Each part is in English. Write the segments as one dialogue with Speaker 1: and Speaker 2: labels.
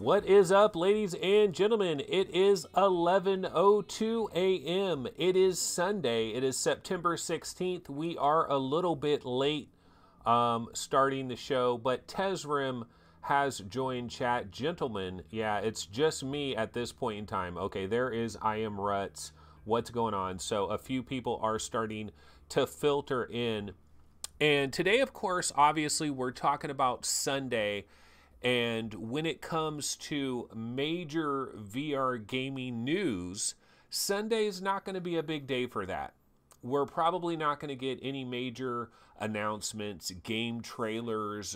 Speaker 1: What is up, ladies and gentlemen? It is 11:02 a.m. It is Sunday. It is September 16th. We are a little bit late starting the show, but Tezrim has joined chat. Gentlemen, yeah, it's just me at this point in time. Okay, there is I Am Ruts. What's going on? So a few people are starting to filter in. And today, of course, obviously, we're talking about Sunday. And when it comes to major VR gaming news, Sunday is not going to be a big day for that. We're probably not going to get any major announcements, game trailers,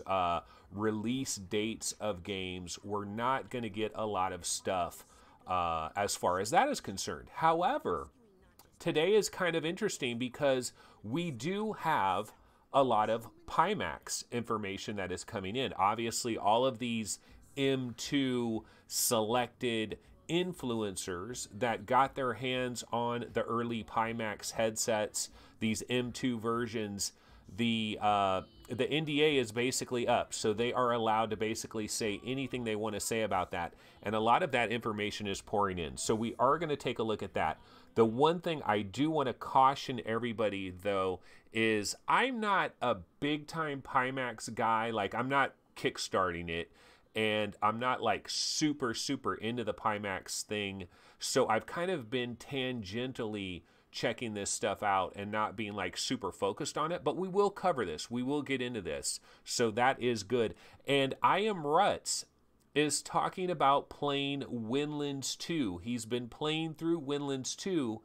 Speaker 1: release dates of games. We're not going to get a lot of stuff as far as that is concerned. However, today is kind of interesting because we do have a lot of Pimax information that is coming in. Obviously, all of these M2 selected influencers that got their hands on the early Pimax headsets, these M2 versions, the NDA is basically up, so they are allowed to basically say anything they want to say about that, and a lot of that information is pouring in. So we are going to take a look at that. The one thing I do want to caution everybody, though, is I'm not a big-time Pimax guy. Like, I'm not kickstarting it, and I'm not, like, super into the Pimax thing. So I've kind of been tangentially checking this stuff out and not being, like, super focused on it. But we will cover this. We will get into this. So that is good. And I Am Ruts is talking about playing Windlands 2. He's been playing through Windlands 2,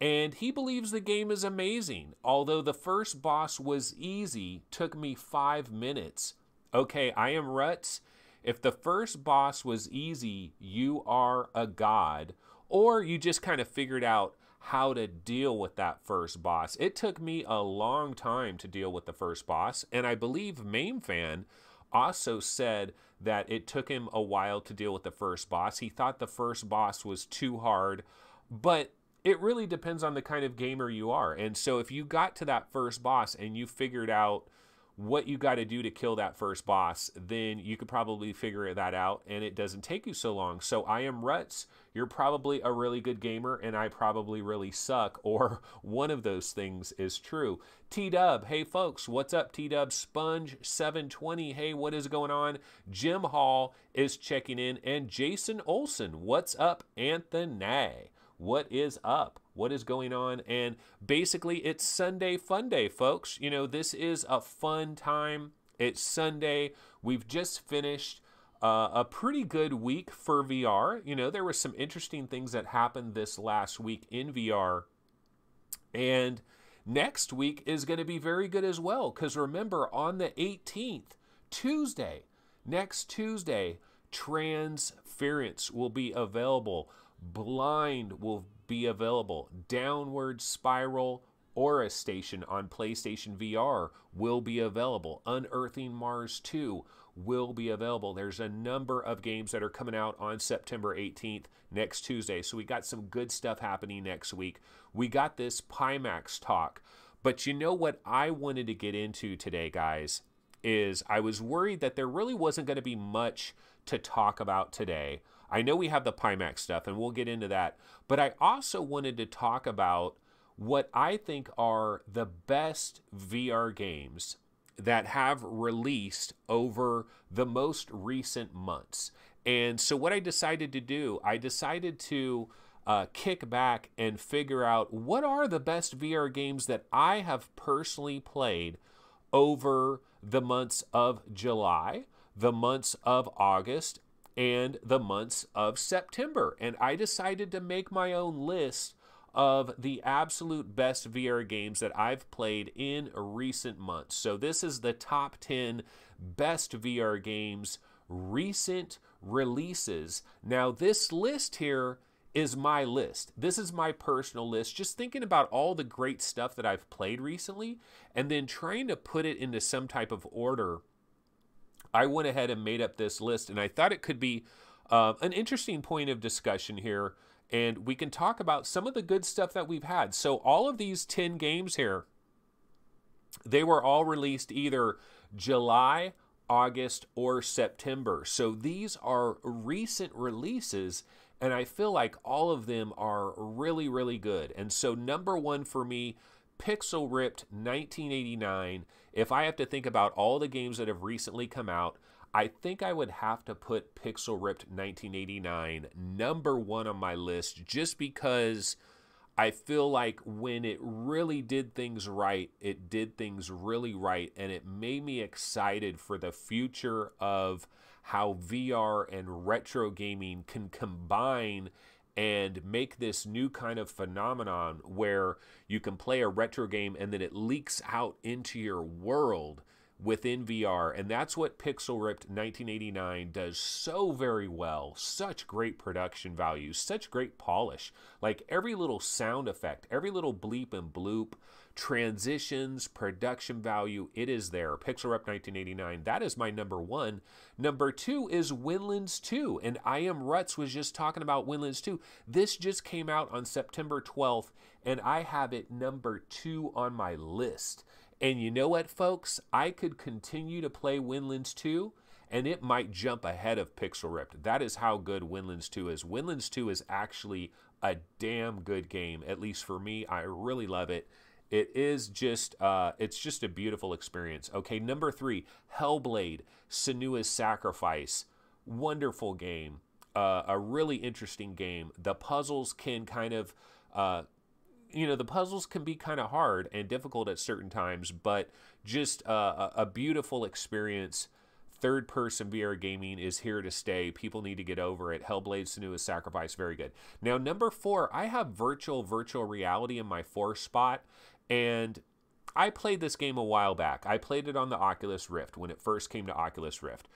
Speaker 1: and he believes the game is amazing. Although the first boss was easy, took me 5 minutes. Okay, I Am Ruts. If the first boss was easy, you are a god. Or you just kind of figured out how to deal with that first boss. It took me a long time to deal with the first boss, and I believe MameFan also said that it took him a while to deal with the first boss. He thought the first boss was too hard, but it really depends on the kind of gamer you are. And so if you got to that first boss and you figured out what you got to do to kill that first boss, then you could probably figure that out, and it doesn't take you so long. So I Am Ruts, you're probably a really good gamer, and I probably really suck, or one of those things is true. T-Dub, hey folks, what's up? T-Dub, Sponge 720, hey, what is going on? Jim Hall is checking in, and Jason Olson, what's up? Anthony, what is up? What is going on? And basically, it's Sunday Fun Day, folks. You know, this is a fun time. It's Sunday. We've just finished a pretty good week for VR. You know, there were some interesting things that happened this last week in VR. And next week is going to be very good as well. Because remember, on the 18th, Tuesday, next Tuesday, Transference will be available. Blind will be available. Downward Spiral Aura Station on PlayStation VR will be available. Unearthing Mars 2 will be available. There's a number of games that are coming out on September 18th, next Tuesday. So we got some good stuff happening next week. We got this Pimax talk. But you know what I wanted to get into today, guys, is I was worried that there really wasn't going to be much to talk about today. I know we have the Pimax stuff, and we'll get into that. But I also wanted to talk about what I think are the best VR games that have released over the most recent months. And so what I decided to do, I decided to kick back and figure out what are the best VR games that I have personally played over the months of July, the months of August, and the months of September. And I decided to make my own list of the absolute best VR games that I've played in recent months. So this is the top 10 best VR games, recent releases. Now this list here is my list. This is my personal list, just thinking about all the great stuff that I've played recently and then trying to put it into some type of order. I went ahead and made up this list, and I thought it could be an interesting point of discussion here, and we can talk about some of the good stuff that we've had. So all of these 10 games here, they were all released either July, August, or September. So these are recent releases, and I feel like all of them are really, really good. And so number one for me, Pixel Ripped 1989. If I have to think about all the games that have recently come out, I think I would have to put Pixel Ripped 1989 number one on my list, just because I feel like when it really did things right, it did things really right, and it made me excited for the future of how VR and retro gaming can combine and make this new kind of phenomenon where you can play a retro game and then it leaks out into your world within VR. And that's what Pixel Ripped 1989 does so very well. Such great production value, such great polish. Like every little sound effect, every little bleep and bloop, transitions, production value, it is there. Pixel Ripped 1989, that is my number one. Number two is Windlands 2. And I Am Ruts was just talking about Windlands 2. This just came out on September 12th, and I have it number 2 on my list. And you know what, folks? I could continue to play Windlands 2, and it might jump ahead of Pixel Ripped. That is how good Windlands 2 is. Windlands 2 is actually a damn good game, at least for me. I really love it. It is just, it's just a beautiful experience. Okay, number 3, Hellblade, Senua's Sacrifice. Wonderful game. A really interesting game. The puzzles can kind of... the puzzles can be kind of hard and difficult at certain times, but just a beautiful experience. Third-person VR gaming is here to stay. People need to get over it. Hellblade: Senua's Sacrifice, very good. Now, number 4, I have virtual reality in my 4th spot, and I played this game a while back. I played it on the Oculus Rift when it first came to Oculus Rift.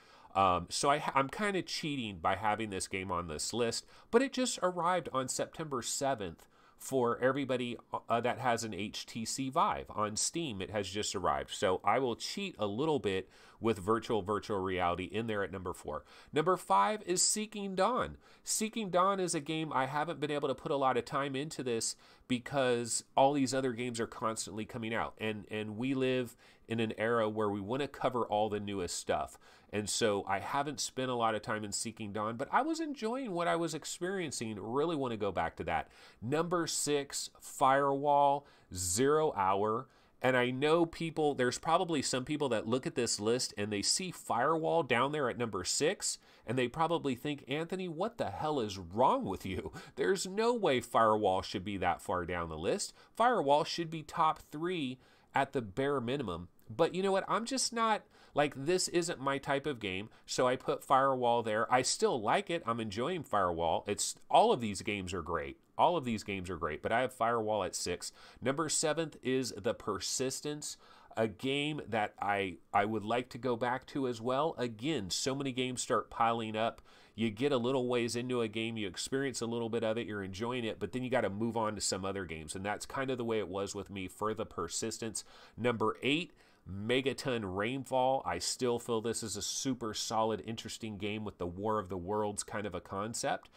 Speaker 1: So I'm kind of cheating by having this game on this list, but it just arrived on September 7th. For everybody that has an HTC Vive on Steam, it has just arrived. So I will cheat a little bit with virtual reality in there at number 4. Number 5 is Seeking Dawn. Seeking Dawn is a game I haven't been able to put a lot of time into this because all these other games are constantly coming out. And we live in an era where we want to cover all the newest stuff. And so I haven't spent a lot of time in Seeking Dawn, but I was enjoying what I was experiencing. Really want to go back to that. Number 6, Firewall, 0 Hour. And I know people, there's probably some people that look at this list and they see Firewall down there at number 6, and they probably think, Anthony, what the hell is wrong with you? There's no way Firewall should be that far down the list. Firewall should be top 3 at the bare minimum. But you know what? I'm just not, like, this isn't my type of game, so I put Firewall there. I still like it. I'm enjoying Firewall. All of these games are great. All of these games are great, but I have Firewall at 6. Number 7th is The Persistence, a game that I would like to go back to as well. Again, so many games start piling up. You get a little ways into a game, you experience a little bit of it, you're enjoying it, but then you got to move on to some other games, and that's kind of the way it was with me for The Persistence. Number 8, Megaton Rainfall. I still feel this is a super solid, interesting game with the War of the Worlds kind of a concept.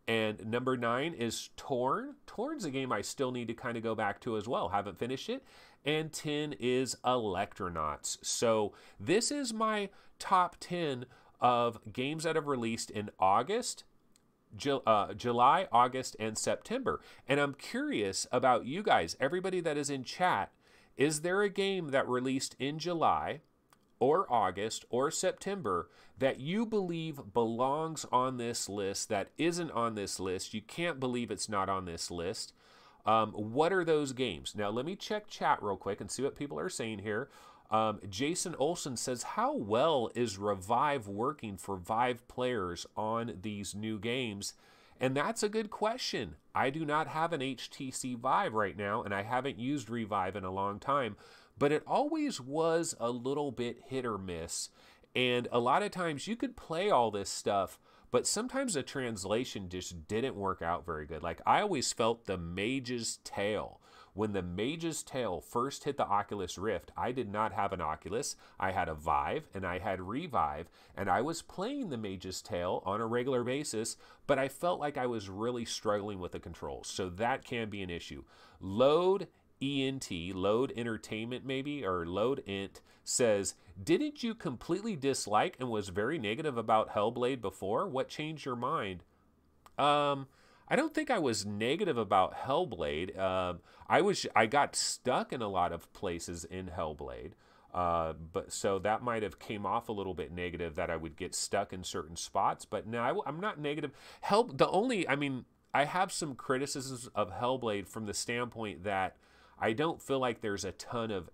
Speaker 1: And number 9 is Torn. Torn's a game I still need to kind of go back to as well. Haven't finished it. And 10 is Electronauts. So this is my top 10 of games that have released in August, July, August, and September. And I'm curious about you guys, everybody that is in chat. Is there a game that released in July or August or September that you believe belongs on this list that isn't on this list? You can't believe it's not on this list. What are those games? Now, let me check chat real quick and see what people are saying here. Jason Olson says, how well is Revive working for Vive players on these new games? And that's a good question. I do not have an HTC Vive right now, and I haven't used Revive in a long time, but it always was a little bit hit or miss. And a lot of times you could play all this stuff, but sometimes the translation just didn't work out very good. Like, I always felt the Mage's Tale. When the Mage's Tale first hit the Oculus Rift, I did not have an Oculus. I had a Vive and I had Revive, and I was playing the Mage's Tale on a regular basis, but I felt like I was really struggling with the controls. So that can be an issue. Load ENT, Load Entertainment maybe, or Load Int, says, didn't you completely dislike and was very negative about Hellblade before? What changed your mind? I don't think I was negative about Hellblade. I got stuck in a lot of places in Hellblade. But so that might have came off a little bit negative, that I would get stuck in certain spots. But no, I'm not negative. I have some criticisms of Hellblade from the standpoint that I don't feel like there's a ton of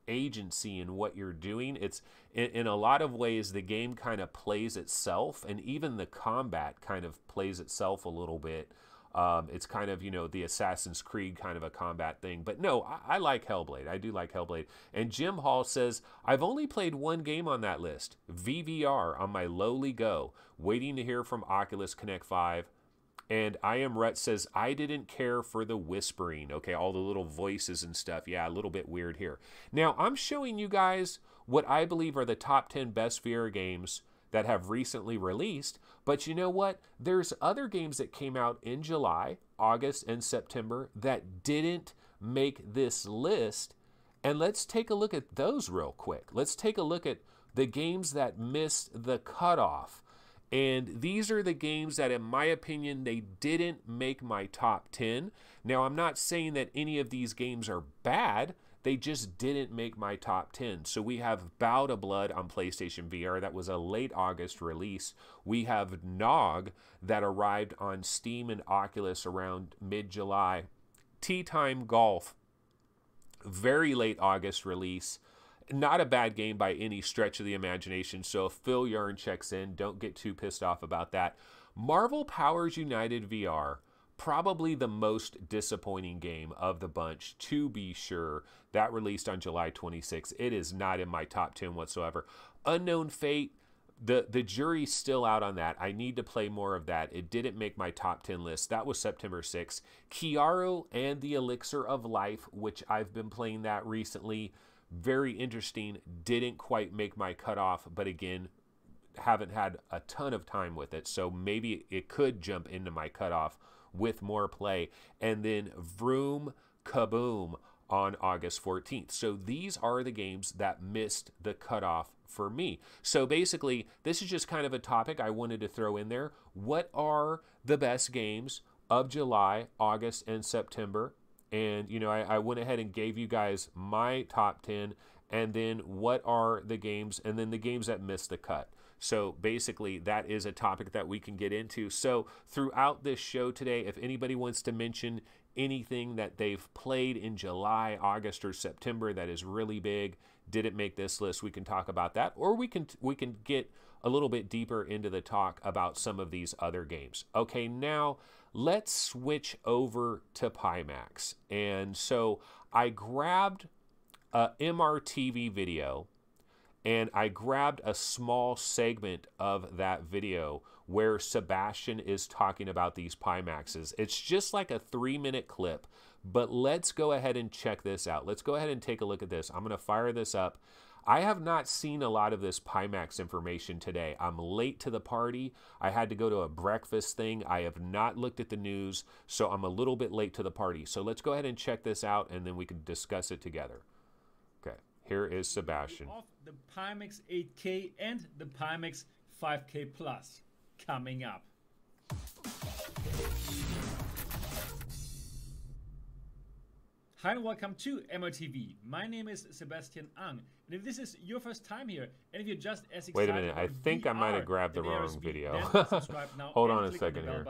Speaker 1: agency in what you're doing. It's in a lot of ways the game kind of plays itself, and even the combat kind of plays itself a little bit. It's kind of, the Assassin's Creed kind of a combat thing. But no, I like Hellblade. I do like Hellblade. And Jim Hall says, I've only played one game on that list, VVR, on my lowly go, waiting to hear from Oculus Connect 5. And I Am Rut says, I didn't care for the whispering. Okay, all the little voices and stuff. Yeah, a little bit weird here. Now, I'm showing you guys what I believe are the top 10 best VR games that have recently released. But you know what? There's other games that came out in July, August, and September that didn't make this list. And let's take a look at those real quick. Let's take a look at the games that missed the cutoff. And these are the games that, in my opinion, they didn't make my top 10. Now, I'm not saying that any of these games are bad. They just didn't make my top 10. So we have Bow to Blood on PlayStation VR. That was a late August release. We have Nog that arrived on Steam and Oculus around mid-July. Tea Time Golf, very late August release. Not a bad game by any stretch of the imagination. So if Phil Yarn checks in, don't get too pissed off about that. Marvel Powers United VR, probably the most disappointing game of the bunch, to be sure. That released on July 26th. It is not in my top 10 whatsoever. Unknown Fate, the jury's still out on that. I need to play more of that. It didn't make my top 10 list. That was September 6th. Kiaru and the Elixir of Life, which I've been playing that recently. Very interesting. Didn't quite make my cutoff, but again, haven't had a ton of time with it. So maybe it could jump into my cutoff with more play. And then Vroom Kaboom on August 14th. So these are the games that missed the cutoff for me. So basically, this is just kind of a topic I wanted to throw in there. What are the best games of July, August, and September? And, I went ahead and gave you guys my top 10, and then what are the games, and then the games that missed the cut. So basically, that is a topic that we can get into. So throughout this show today, if anybody wants to mention anything that they've played in July, August, or September that is really big, didn't make this list, we can talk about that, or we can get a little bit deeper into the talk about some of these other games. Okay, now let's switch over to Pimax. And so I grabbed a MRTV video, and I grabbed a small segment of that video where Sebastian is talking about these Pimaxes. It's just like a 3-minute clip, but let's go ahead and check this out. Let's go ahead and take a look at this. I'm going to fire this up. I have not seen a lot of this Pimax information today. I'm late to the party. I had to go to a breakfast thing. I have not looked at the news, so I'm a little bit late to the party. So let's go ahead and check this out, and then we can discuss it together. Okay, here is Sebastian.
Speaker 2: Of the Pimax 8K and the Pimax 5K Plus coming up. Hi and welcome to MOTV. My name is Sebastian Ang, and if this is your first time here, and if you're just as excited,
Speaker 1: wait a minute, I think I might have grabbed the wrong video. Hold on a second here.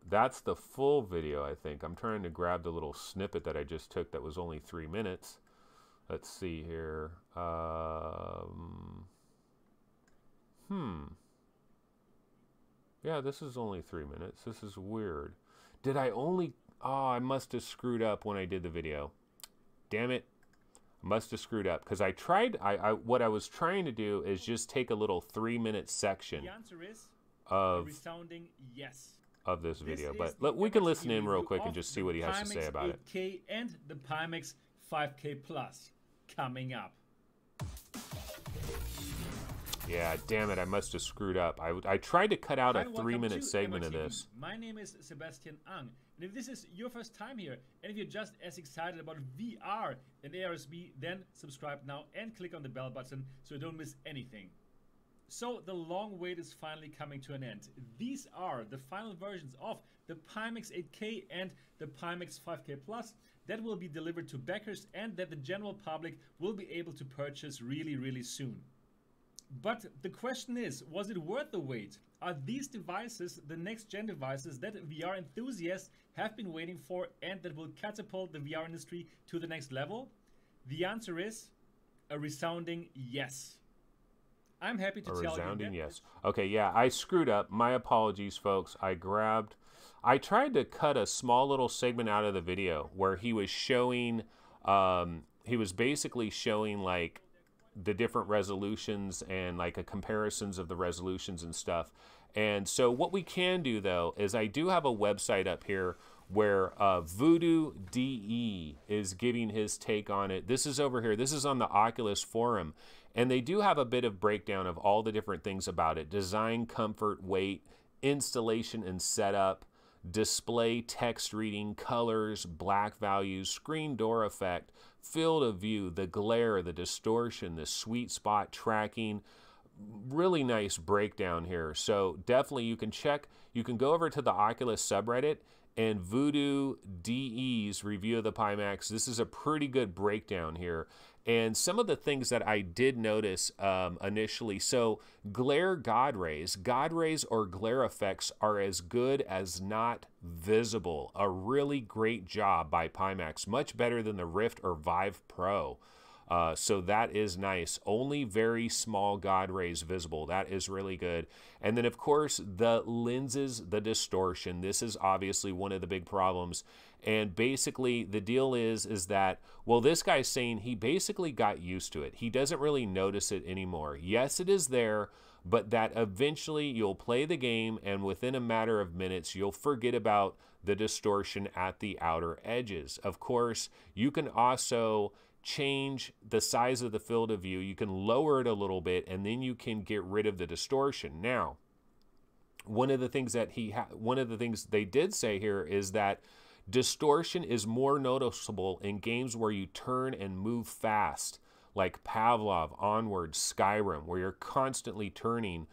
Speaker 1: That's the full video, I think. I'm trying to grab the little snippet that I just took that was only 3 minutes. Let's see here. Yeah, this is only 3 minutes. This is weird. Did I only... Oh, I must have screwed up when I did the video. Damn it. I must have screwed up. Because I tried... what I was trying to do is just take a little 3-minute section
Speaker 2: the answer is
Speaker 1: of...
Speaker 2: a resounding yes.
Speaker 1: Of this video. But we can listen in real quick and just see what he has to say about it.
Speaker 2: Pimax 8K and the Pimax 5K Plus coming up.
Speaker 1: Yeah, damn it, I must have screwed up. I tried to cut out a 3-minute segment of this.
Speaker 2: My name is Sebastian Ang, And if this is your first time here, and if you're just as excited about VR and AR as me, then subscribe now and click on the bell button so you don't miss anything. So the long wait is finally coming to an end. These are the final versions of the Pimax 8K and the Pimax 5K Plus that will be delivered to backers and that the general public will be able to purchase really, really soon. But the question is, was it worth the wait? Are these devices the next gen devices that VR enthusiasts have been waiting for and that will catapult the VR industry to the next level? The answer is a resounding yes. I'm happy to tell you. A
Speaker 1: resounding yes. Okay, yeah, I screwed up. My apologies, folks. I tried to cut a small little segment out of the video where he was showing, he was basically showing like the different resolutions and like comparisons of the resolutions and stuff. And so what we can do though is I do have a website up here where Voodoo DE is giving his take on it. This is over here. This is on the Oculus forum. And they do have a bit of breakdown of all the different things about it. Design, comfort, weight, installation and setup, display, text reading, colors, black values, screen door effect, field of view, the glare, the distortion, the sweet spot tracking. Really nice breakdown here. So definitely you can go over to the Oculus subreddit and Voodoo DE's review of the Pimax. This is a pretty good breakdown here. And some of the things that I did notice initially, so glare God rays or glare effects are as good as not visible. A really great job by Pimax, much better than the Rift or Vive Pro. So that is nice. Only very small God rays visible. That is really good. And then of course the lenses, the distortion. This is obviously one of the big problems. And basically the deal is that, well, this guy's saying he basically got used to it. He doesn't really notice it anymore. Yes, it is there, but that eventually you'll play the game and within a matter of minutes, you'll forget about the distortion at the outer edges. Of course, you can also change the size of the field of view. You can lower it a little bit and then you can get rid of the distortion. Now, one of the things they did say here is that distortion is more noticeable in games where you turn and move fast, like Pavlov, Onward, Skyrim, where you're constantly turning.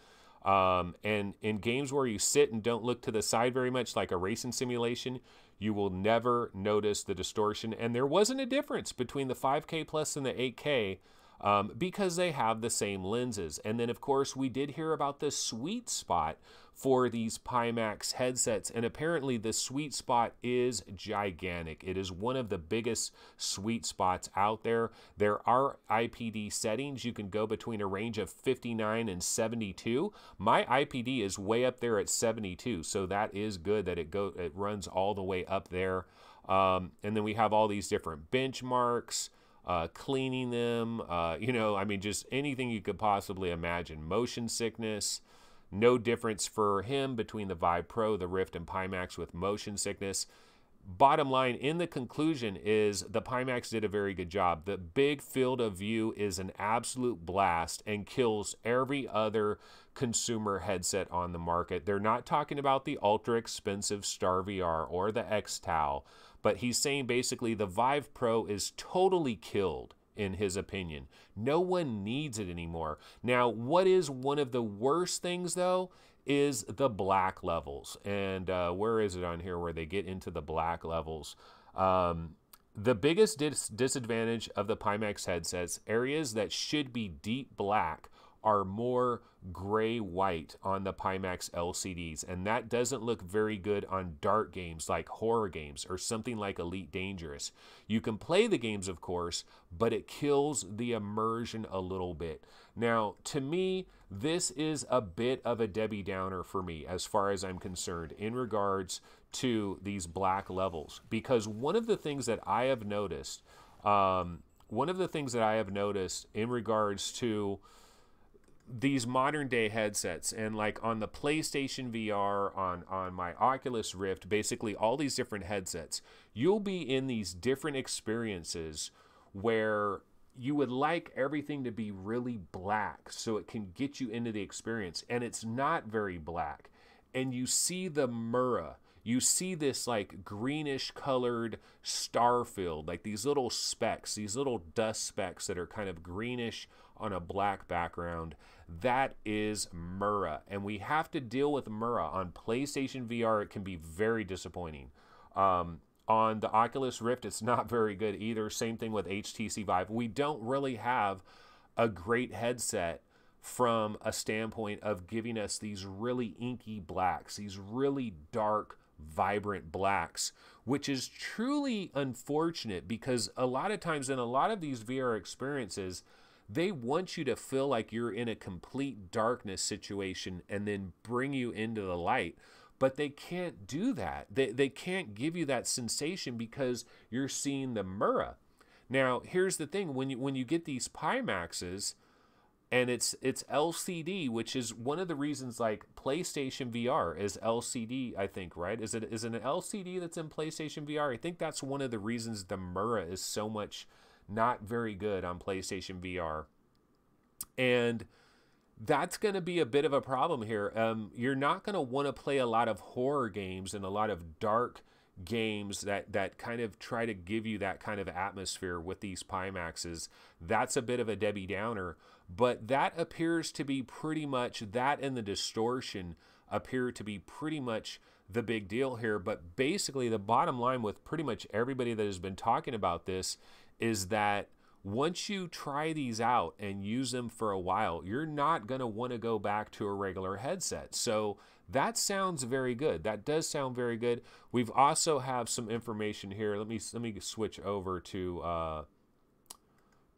Speaker 1: And in games where you sit and don't look to the side very much, like a racing simulation, you will never notice the distortion. And there wasn't a difference between the 5K Plus and the 8K because they have the same lenses. And then, of course, we did hear about the sweet spot for these Pimax headsets. And apparently the sweet spot is gigantic. It is one of the biggest sweet spots out there. There are IPD settings. You can go between a range of 59 and 72. My IPD is way up there at 72. So that is good that it runs all the way up there. And then we have all these different benchmarks, cleaning them, I mean, just anything you could possibly imagine. Motion sickness. No difference for him between the Vive Pro, the Rift, and Pimax with motion sickness. Bottom line, in the conclusion, is the Pimax did a very good job. The big field of view is an absolute blast and kills every other consumer headset on the market. They're not talking about the ultra expensive Star VR or the X-Tau, but he's saying basically the Vive Pro is totally killed in his opinion. No one needs it anymore. Now, what is one of the worst things though is the black levels. And where is it on here where they get into the black levels? The biggest disadvantage of the Pimax headsets, areas that should be deep black, are more gray-white on the Pimax LCDs, and that doesn't look very good on dark games like horror games or something like Elite Dangerous. You can play the games, of course, but it kills the immersion a little bit. Now, to me, this is a bit of a Debbie Downer for me as far as I'm concerned in regards to these black levels, because one of the things that I have noticed, in regards to these modern day headsets, and like on the PlayStation VR, on my Oculus Rift, basically all these different headsets, you'll be in these different experiences where you would like everything to be really black so it can get you into the experience, and it's not very black, and you see the Mura, you see this like greenish colored star field, like these little specks, these little dust specks that are kind of greenish on a black background. That is Mura, and we have to deal with Mura. On PlayStation VR, it can be very disappointing. On the Oculus Rift, it's not very good either. Same thing with HTC Vive. We don't really have a great headset from a standpoint of giving us these really inky blacks, these really dark, vibrant blacks, which is truly unfortunate because a lot of times in a lot of these VR experiences, they want you to feel like you're in a complete darkness situation and then bring you into the light. But they can't do that. They can't give you that sensation because you're seeing the Mura. Now, here's the thing. When you get these Pimaxes, and it's LCD, which is one of the reasons like PlayStation VR is LCD, I think, right? Is it an LCD that's in PlayStation VR? I think that's one of the reasons the Mura is so much not very good on PlayStation VR. And that's going to be a bit of a problem here. You're not going to want to play a lot of horror games and a lot of dark games that kind of try to give you that kind of atmosphere with these Pimaxes. That's a bit of a Debbie Downer, but that appears to be pretty much, that and the distortion appear to be pretty much the big deal here. But basically the bottom line with pretty much everybody that has been talking about this is that once you try these out and use them for a while, you're not going to want to go back to a regular headset. So that sounds very good. That does sound very good. We've also have some information here. Let me switch over to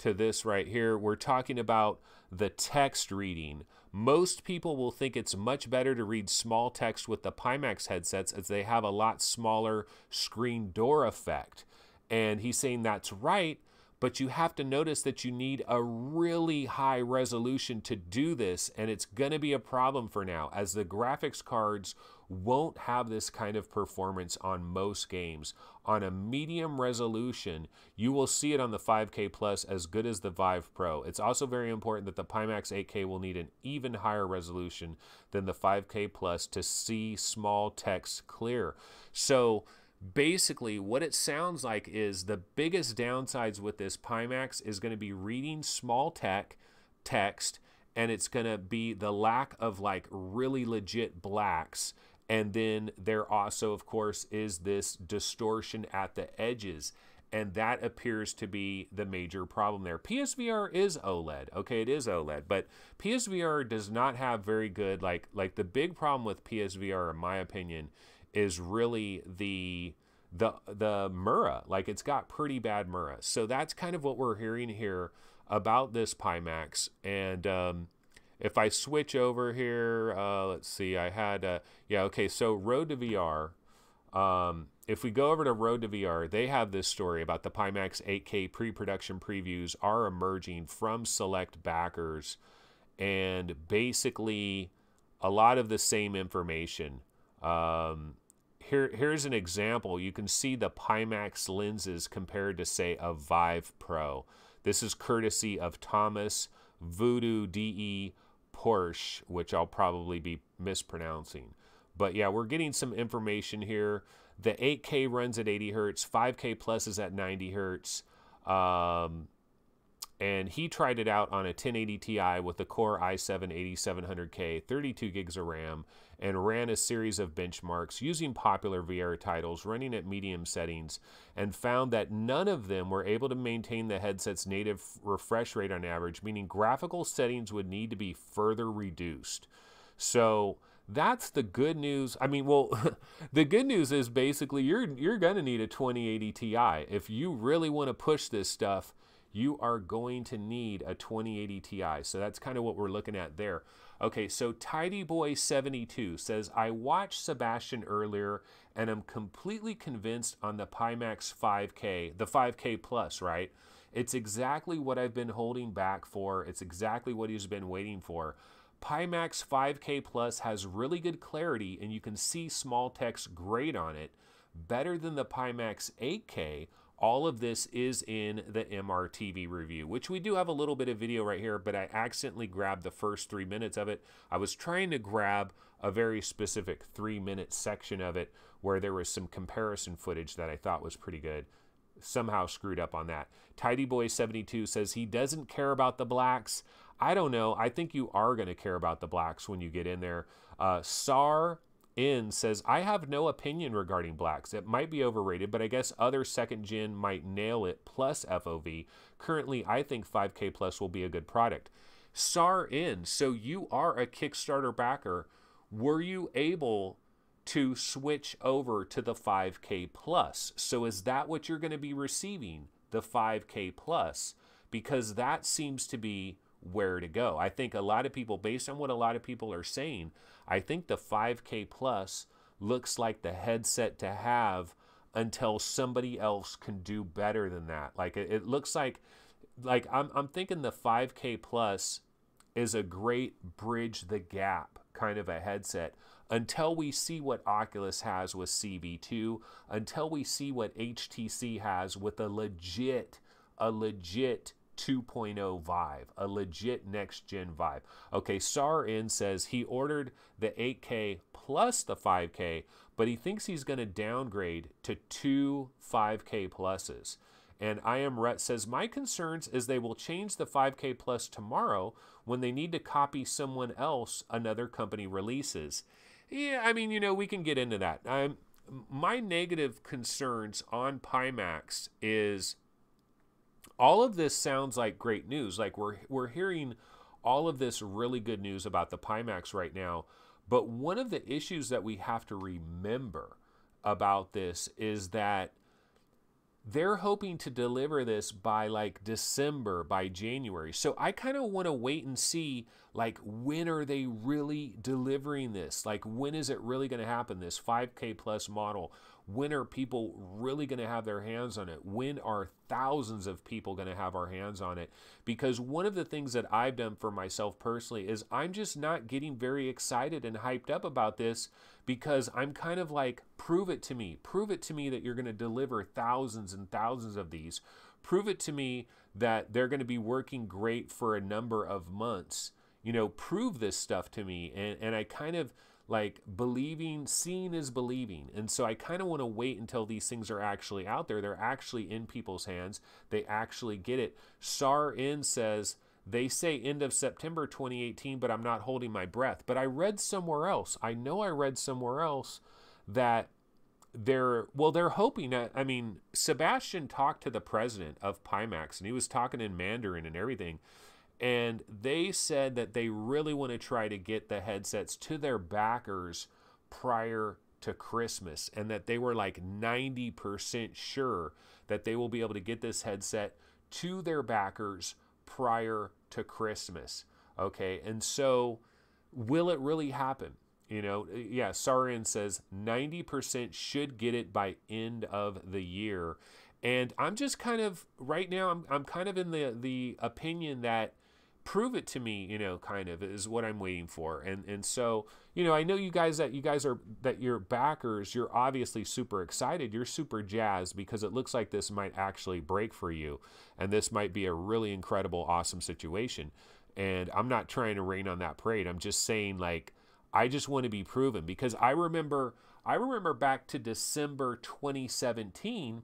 Speaker 1: this right here. We're talking about the text reading. Most people will think it's much better to read small text with the Pimax headsets as they have a lot smaller screen door effect. And he's saying that's right, but you have to notice that you need a really high resolution to do this, and it's going to be a problem for now, as the graphics cards won't have this kind of performance on most games. On a medium resolution, you will see it on the 5K Plus as good as the Vive Pro. It's also very important that the Pimax 8K will need an even higher resolution than the 5K Plus to see small text clear. So basically, what it sounds like is the biggest downsides with this Pimax is going to be reading small text, and it's going to be the lack of like really legit blacks. And then there also, of course, is this distortion at the edges, and that appears to be the major problem there. PSVR is OLED. Okay, it is OLED, but PSVR does not have very good, like the big problem with PSVR, in my opinion, is really the Mura. Like, it's got pretty bad Mura. So that's kind of what we're hearing here about this Pimax. And if I switch over here, let's see, I had yeah, okay, so Road to VR. If we go over to Road to VR, they have this story about the Pimax 8K pre-production previews are emerging from select backers, and basically a lot of the same information. Here's an example. You can see the Pimax lenses compared to, say, a Vive Pro. This is courtesy of Thomas Voodoo DE Porsche, which I'll probably be mispronouncing. But yeah, we're getting some information here. The 8K runs at 80 hertz, 5K Plus is at 90 hertz. And he tried it out on a 1080 Ti with the Core i7 8700K, 32 gigs of RAM, and ran a series of benchmarks using popular VR titles running at medium settings, and found that none of them were able to maintain the headset's native refresh rate on average, meaning graphical settings would need to be further reduced. So that's the good news. I mean, well, the good news is basically you're going to need a 2080 Ti. If you really want to push this stuff, you are going to need a 2080 Ti. So that's kind of what we're looking at there. Okay, so TidyBoy72 says, I watched Sebastian earlier and I'm completely convinced on the Pimax 5K, the 5K Plus, right? It's exactly what I've been holding back for. It's exactly what he's been waiting for. Pimax 5K Plus has really good clarity and you can see small text great on it, better than the Pimax 8K, All of this is in the MRTV review, which we do have a little bit of video right here, but I accidentally grabbed the first 3 minutes of it. I was trying to grab a very specific 3-minute section of it where there was some comparison footage that I thought was pretty good. Somehow screwed up on that. Tidyboy72 says he doesn't care about the blacks. I don't know. I think you are going to care about the blacks when you get in there. Sar in says, I have no opinion regarding blacks. It might be overrated, but I guess other second gen might nail it plus FOV. Currently, I think 5K plus will be a good product. Sar in, so you are a Kickstarter backer. Were you able to switch over to the 5K plus? So is that what you're going to be receiving, the 5K plus? Because that seems to be where to go. I think a lot of people, based on what a lot of people are saying, I think the 5K plus looks like the headset to have until somebody else can do better than that. Like it looks like I'm thinking the 5K plus is a great bridge the gap kind of a headset until we see what Oculus has with CV2, until we see what HTC has with a legit 2.0 Vive, a legit next-gen Vive. Okay, Sar-In says he ordered the 8K plus the 5K, but he thinks he's going to downgrade to 2 5K pluses. And I Am Rhett says, my concerns is they will change the 5K plus tomorrow when they need to copy someone else another company releases. Yeah, I mean, you know, we can get into that. My negative concerns on Pimax is all of this sounds like great news. Like we're hearing all of this really good news about the Pimax right now. But one of the issues that we have to remember about this is that they're hoping to deliver this by like December, by January. So I kind of want to wait and see, like, when are they really delivering this? Like, when is it really going to happen, this 5K plus model? When are people really going to have their hands on it? When are thousands of people going to have our hands on it? Because one of the things that I've done for myself personally is I'm just not getting very excited and hyped up about this, because I'm kind of like, prove it to me. Prove it to me that you're going to deliver thousands and thousands of these. Prove it to me that they're going to be working great for a number of months. You know, prove this stuff to me. And I kind of like seeing is believing. And so I kind of want to wait until these things are actually out there. They're actually in people's hands. They actually get it. Sar-In says, they say end of September 2018, but I'm not holding my breath. But I read somewhere else. I know I read somewhere else that they're hoping that, I mean, Sebastian talked to the president of Pimax, and he was talking in Mandarin and everything. And they said that they really want to try to get the headsets to their backers prior to Christmas, and that they were like 90% sure that they will be able to get this headset to their backers prior to Christmas. Okay, and so will it really happen? You know, yeah, Sarin says 90% should get it by end of the year. And I'm just kind of, right now, I'm kind of in the opinion that prove it to me, you know, kind of is what I'm waiting for. And so, you know, I know that your backers, you're obviously super excited. You're super jazzed because it looks like this might actually break for you. And this might be a really incredible, awesome situation. And I'm not trying to rain on that parade. I'm just saying, like, I just want to be proven, because I remember back to December 2017,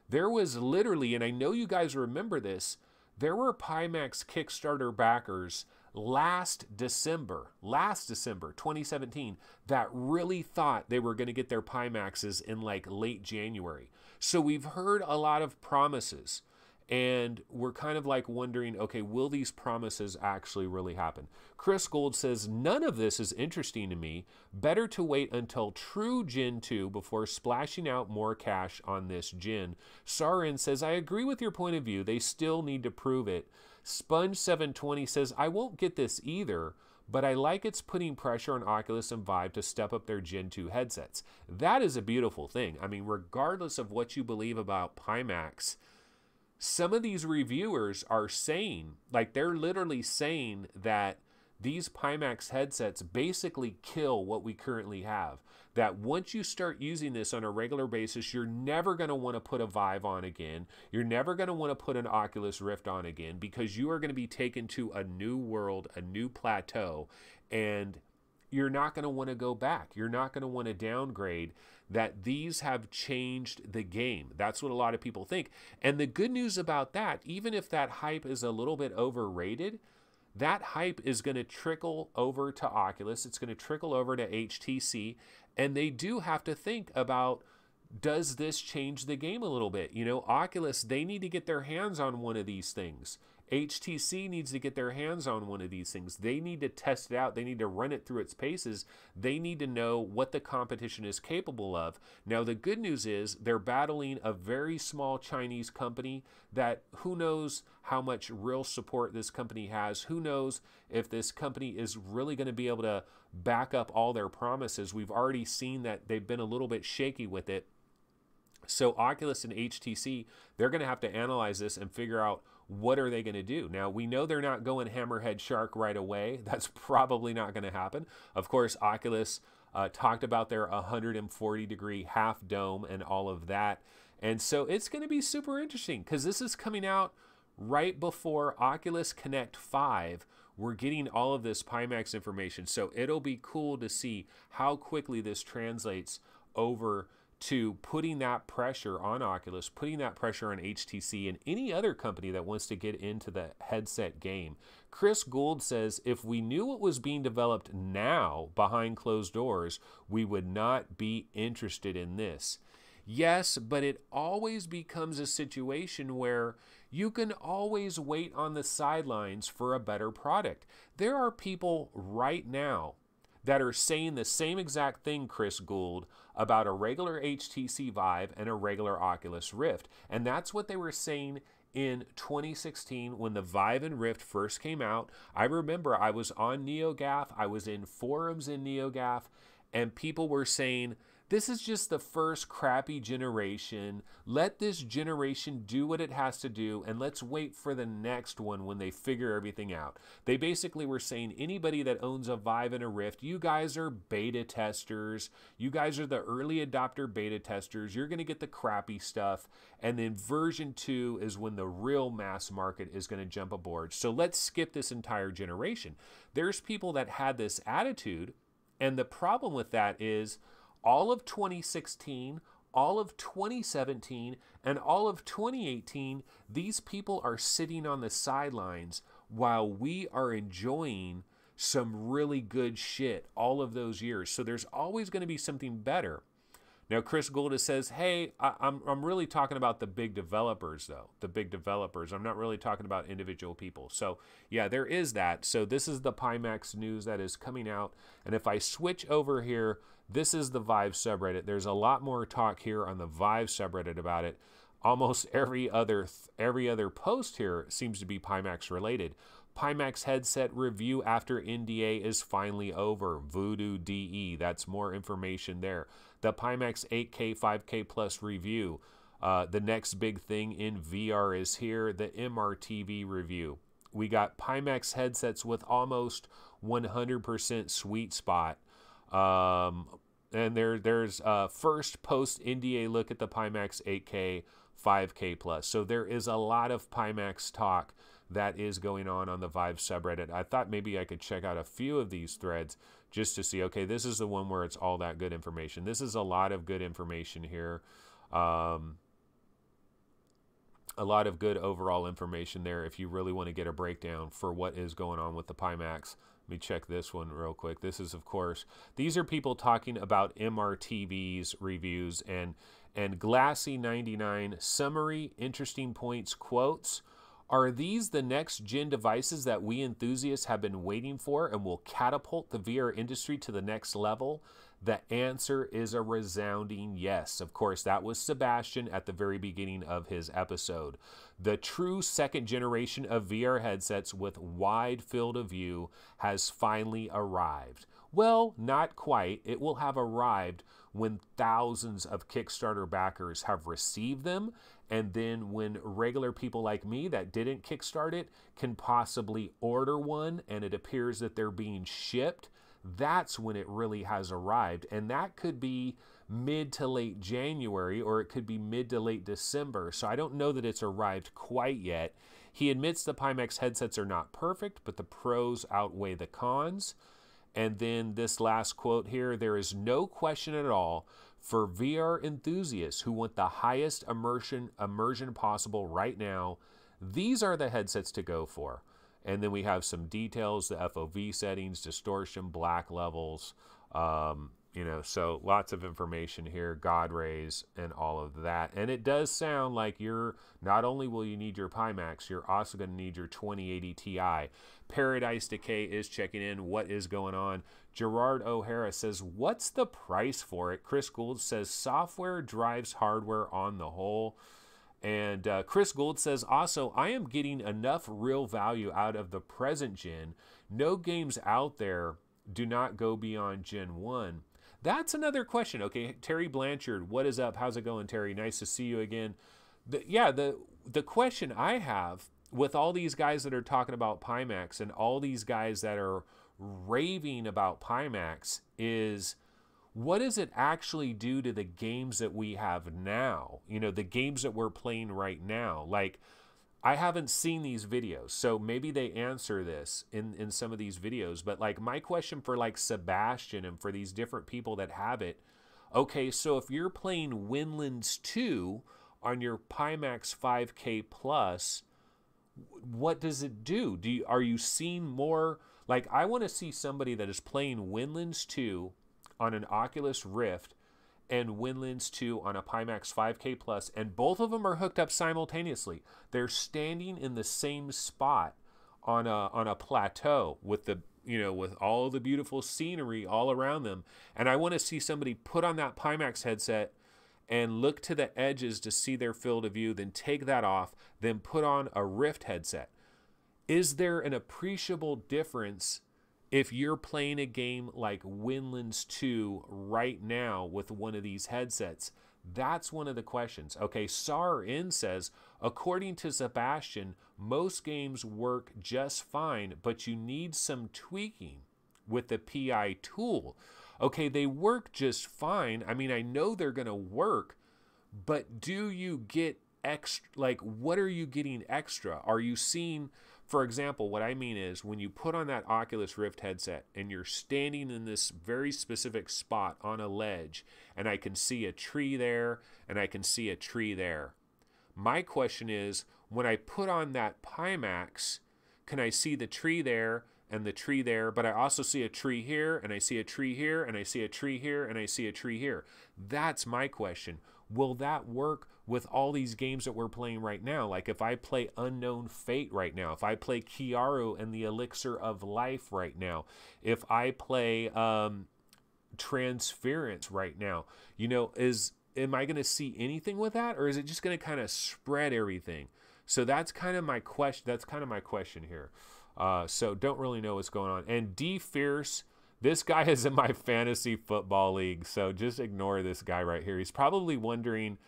Speaker 1: there was literally, and I know you guys remember this, there were Pimax Kickstarter backers last December 2017 that really thought they were going to get their Pimaxes in like late January. So we've heard a lot of promises, and we're kind of like wondering, okay, will these promises actually really happen? Chris Gold says, none of this is interesting to me. Better to wait until true Gen 2 before splashing out more cash on this Gen. Sarin says, I agree with your point of view. They still need to prove it. Sponge720 says, I won't get this either, but I like it's putting pressure on Oculus and Vive to step up their Gen 2 headsets. That is a beautiful thing. I mean, regardless of what you believe about Pimax, some of these reviewers are saying, like, they're literally saying that these Pimax headsets basically kill what we currently have. That once you start using this on a regular basis, you're never going to want to put a Vive on again. You're never going to want to put an Oculus Rift on again, because you are going to be taken to a new world, a new plateau, and you're not going to want to go back. You're not going to want to downgrade. That these have changed the game. That's what a lot of people think. And the good news about that, even if that hype is a little bit overrated, that hype is going to trickle over to Oculus. It's going to trickle over to HTC. And they do have to think about, does this change the game a little bit? You know, Oculus, they need to get their hands on one of these things. HTC needs to get their hands on one of these things. They need to test it out. They need to run it through its paces. They need to know what the competition is capable of. Now, the good news is they're battling a very small Chinese company that who knows how much real support this company has. Who knows if this company is really going to be able to back up all their promises. We've already seen that they've been a little bit shaky with it. So Oculus and HTC, they're going to have to analyze this and figure out, what are they going to do? Now, we know they're not going hammerhead shark right away. That's probably not going to happen. Of course, Oculus talked about their 140-degree half dome and all of that. And so it's going to be super interesting, because this is coming out right before Oculus Connect 5. We're getting all of this Pimax information. So it'll be cool to see how quickly this translates over to putting that pressure on Oculus, putting that pressure on HTC and any other company that wants to get into the headset game. Chris Gould says, if we knew what was being developed now behind closed doors, we would not be interested in this. Yes, but it always becomes a situation where you can always wait on the sidelines for a better product. There are people right now that are saying the same exact thing, Chris Gould, about a regular HTC Vive and a regular Oculus Rift. And that's what they were saying in 2016 when the Vive and Rift first came out. I remember I was on NeoGAF, I was in forums in NeoGAF, and people were saying, this is just the first crappy generation. Let this generation do what it has to do, and let's wait for the next one when they figure everything out. They basically were saying, anybody that owns a Vive and a Rift, you guys are beta testers. You guys are the early adopter beta testers. You're going to get the crappy stuff. And then version 2 is when the real mass market is going to jump aboard. So let's skip this entire generation. There's people that had this attitude, and the problem with that is, all of 2016, all of 2017, and all of 2018, these people are sitting on the sidelines while we are enjoying some really good shit all of those years. So there's always going to be something better. Now, Chris Gould says, hey, I'm really talking about the big developers, though. The big developers. I'm not really talking about individual people. So, yeah, there is that. So this is the Pimax news that is coming out. And if I switch over here, this is the Vive subreddit. There's a lot more talk here on the Vive subreddit about it. Almost every other post here seems to be Pimax related. Pimax headset review after NDA is finally over. Voodoo DE. That's more information there. The Pimax 8K, 5K Plus review. The next big thing in VR is here. The MRTV review. We got Pimax headsets with almost 100% sweet spot. And there's first post NDA look at the Pimax 8K, 5K Plus. So there is a lot of Pimax talk that is going on the Vive subreddit. I thought maybe I could check out a few of these threads just to see, okay, this is the one where it's all that good information. This is a lot of good information here. A lot of good overall information there if you really want to get a breakdown for what is going on with the Pimax. Let me check this one real quick. This is, of course, these are people talking about MRTV's reviews and Glassy99 summary, interesting points, quotes. Are these the next gen devices that we enthusiasts have been waiting for and will catapult the VR industry to the next level? The answer is a resounding yes. Of course, that was Sebastian at the very beginning of his episode. The true second generation of VR headsets with wide field of view has finally arrived. Well, not quite. It will have arrived when thousands of Kickstarter backers have received them, and then when regular people like me that didn't kickstart it can possibly order one and it appears that they're being shipped, that's when it really has arrived. And that could be mid to late January, or it could be mid to late December. So I don't know that it's arrived quite yet. He admits the Pimax headsets are not perfect, but the pros outweigh the cons. And then this last quote here, there is no question at all for VR enthusiasts who want the highest immersion possible right now. These are the headsets to go for. And then we have some details, the FOV settings, distortion, black levels, so lots of information here, God rays, and all of that. And it does sound like not only will you need your Pimax, you're also going to need your 2080 Ti. Paradise Decay is checking in. What is going on? Gerard O'Hara says, what's the price for it? Chris Gould says, software drives hardware on the whole. And Chris Gould says, also, I am getting enough real value out of the present gen. No games out there do not go beyond Gen 1. That's another question. Okay, Terry Blanchard, what is up? How's it going, Terry? Nice to see you again. The question I have with all these guys that are talking about Pimax and all these guys that are raving about Pimax is, what does it actually do to the games that we have now? The games that we're playing right now. Like, I haven't seen these videos, so maybe they answer this in some of these videos. But like my question for like Sebastian and for these different people that have it, okay, so if you're playing Windlands 2 on your Pimax 5K Plus, what does it do? Are you seeing more? Like, I want to see somebody that is playing Windlands 2 on an Oculus Rift and Windlands 2 on a Pimax 5K Plus, and both of them are hooked up simultaneously. They're standing in the same spot on a plateau with with all the beautiful scenery all around them. And I want to see somebody put on that Pimax headset and look to the edges to see their field of view, then take that off, then put on a Rift headset. Is there an appreciable difference if you're playing a game like Windlands 2 right now with one of these headsets? That's one of the questions. Okay, SAR-In says, according to Sebastian, most games work just fine, but you need some tweaking with the PI tool. Okay, they work just fine. I mean, I know they're going to work, but do you get extra? Like, what are you getting extra? Are you seeing... For example, what I mean is when you put on that Oculus Rift headset and you're standing in this very specific spot on a ledge, and I can see a tree there and I can see a tree there. My question is, when I put on that Pimax, can I see the tree there and the tree there, but I also see a tree here and I see a tree here and I see a tree here and I see a tree here? That's my question. Will that work with all these games that we're playing right now? Like if I play Unknown Fate right now, if I play Kiaru and the Elixir of Life right now, if I play Transference right now, am I going to see anything with that, or is it just going to kind of spread everything? So that's kind of my question. That's kind of my question here. So don't really know what's going on. And D Fierce, this guy is in my fantasy football league, so just ignore this guy right here. He's probably wondering,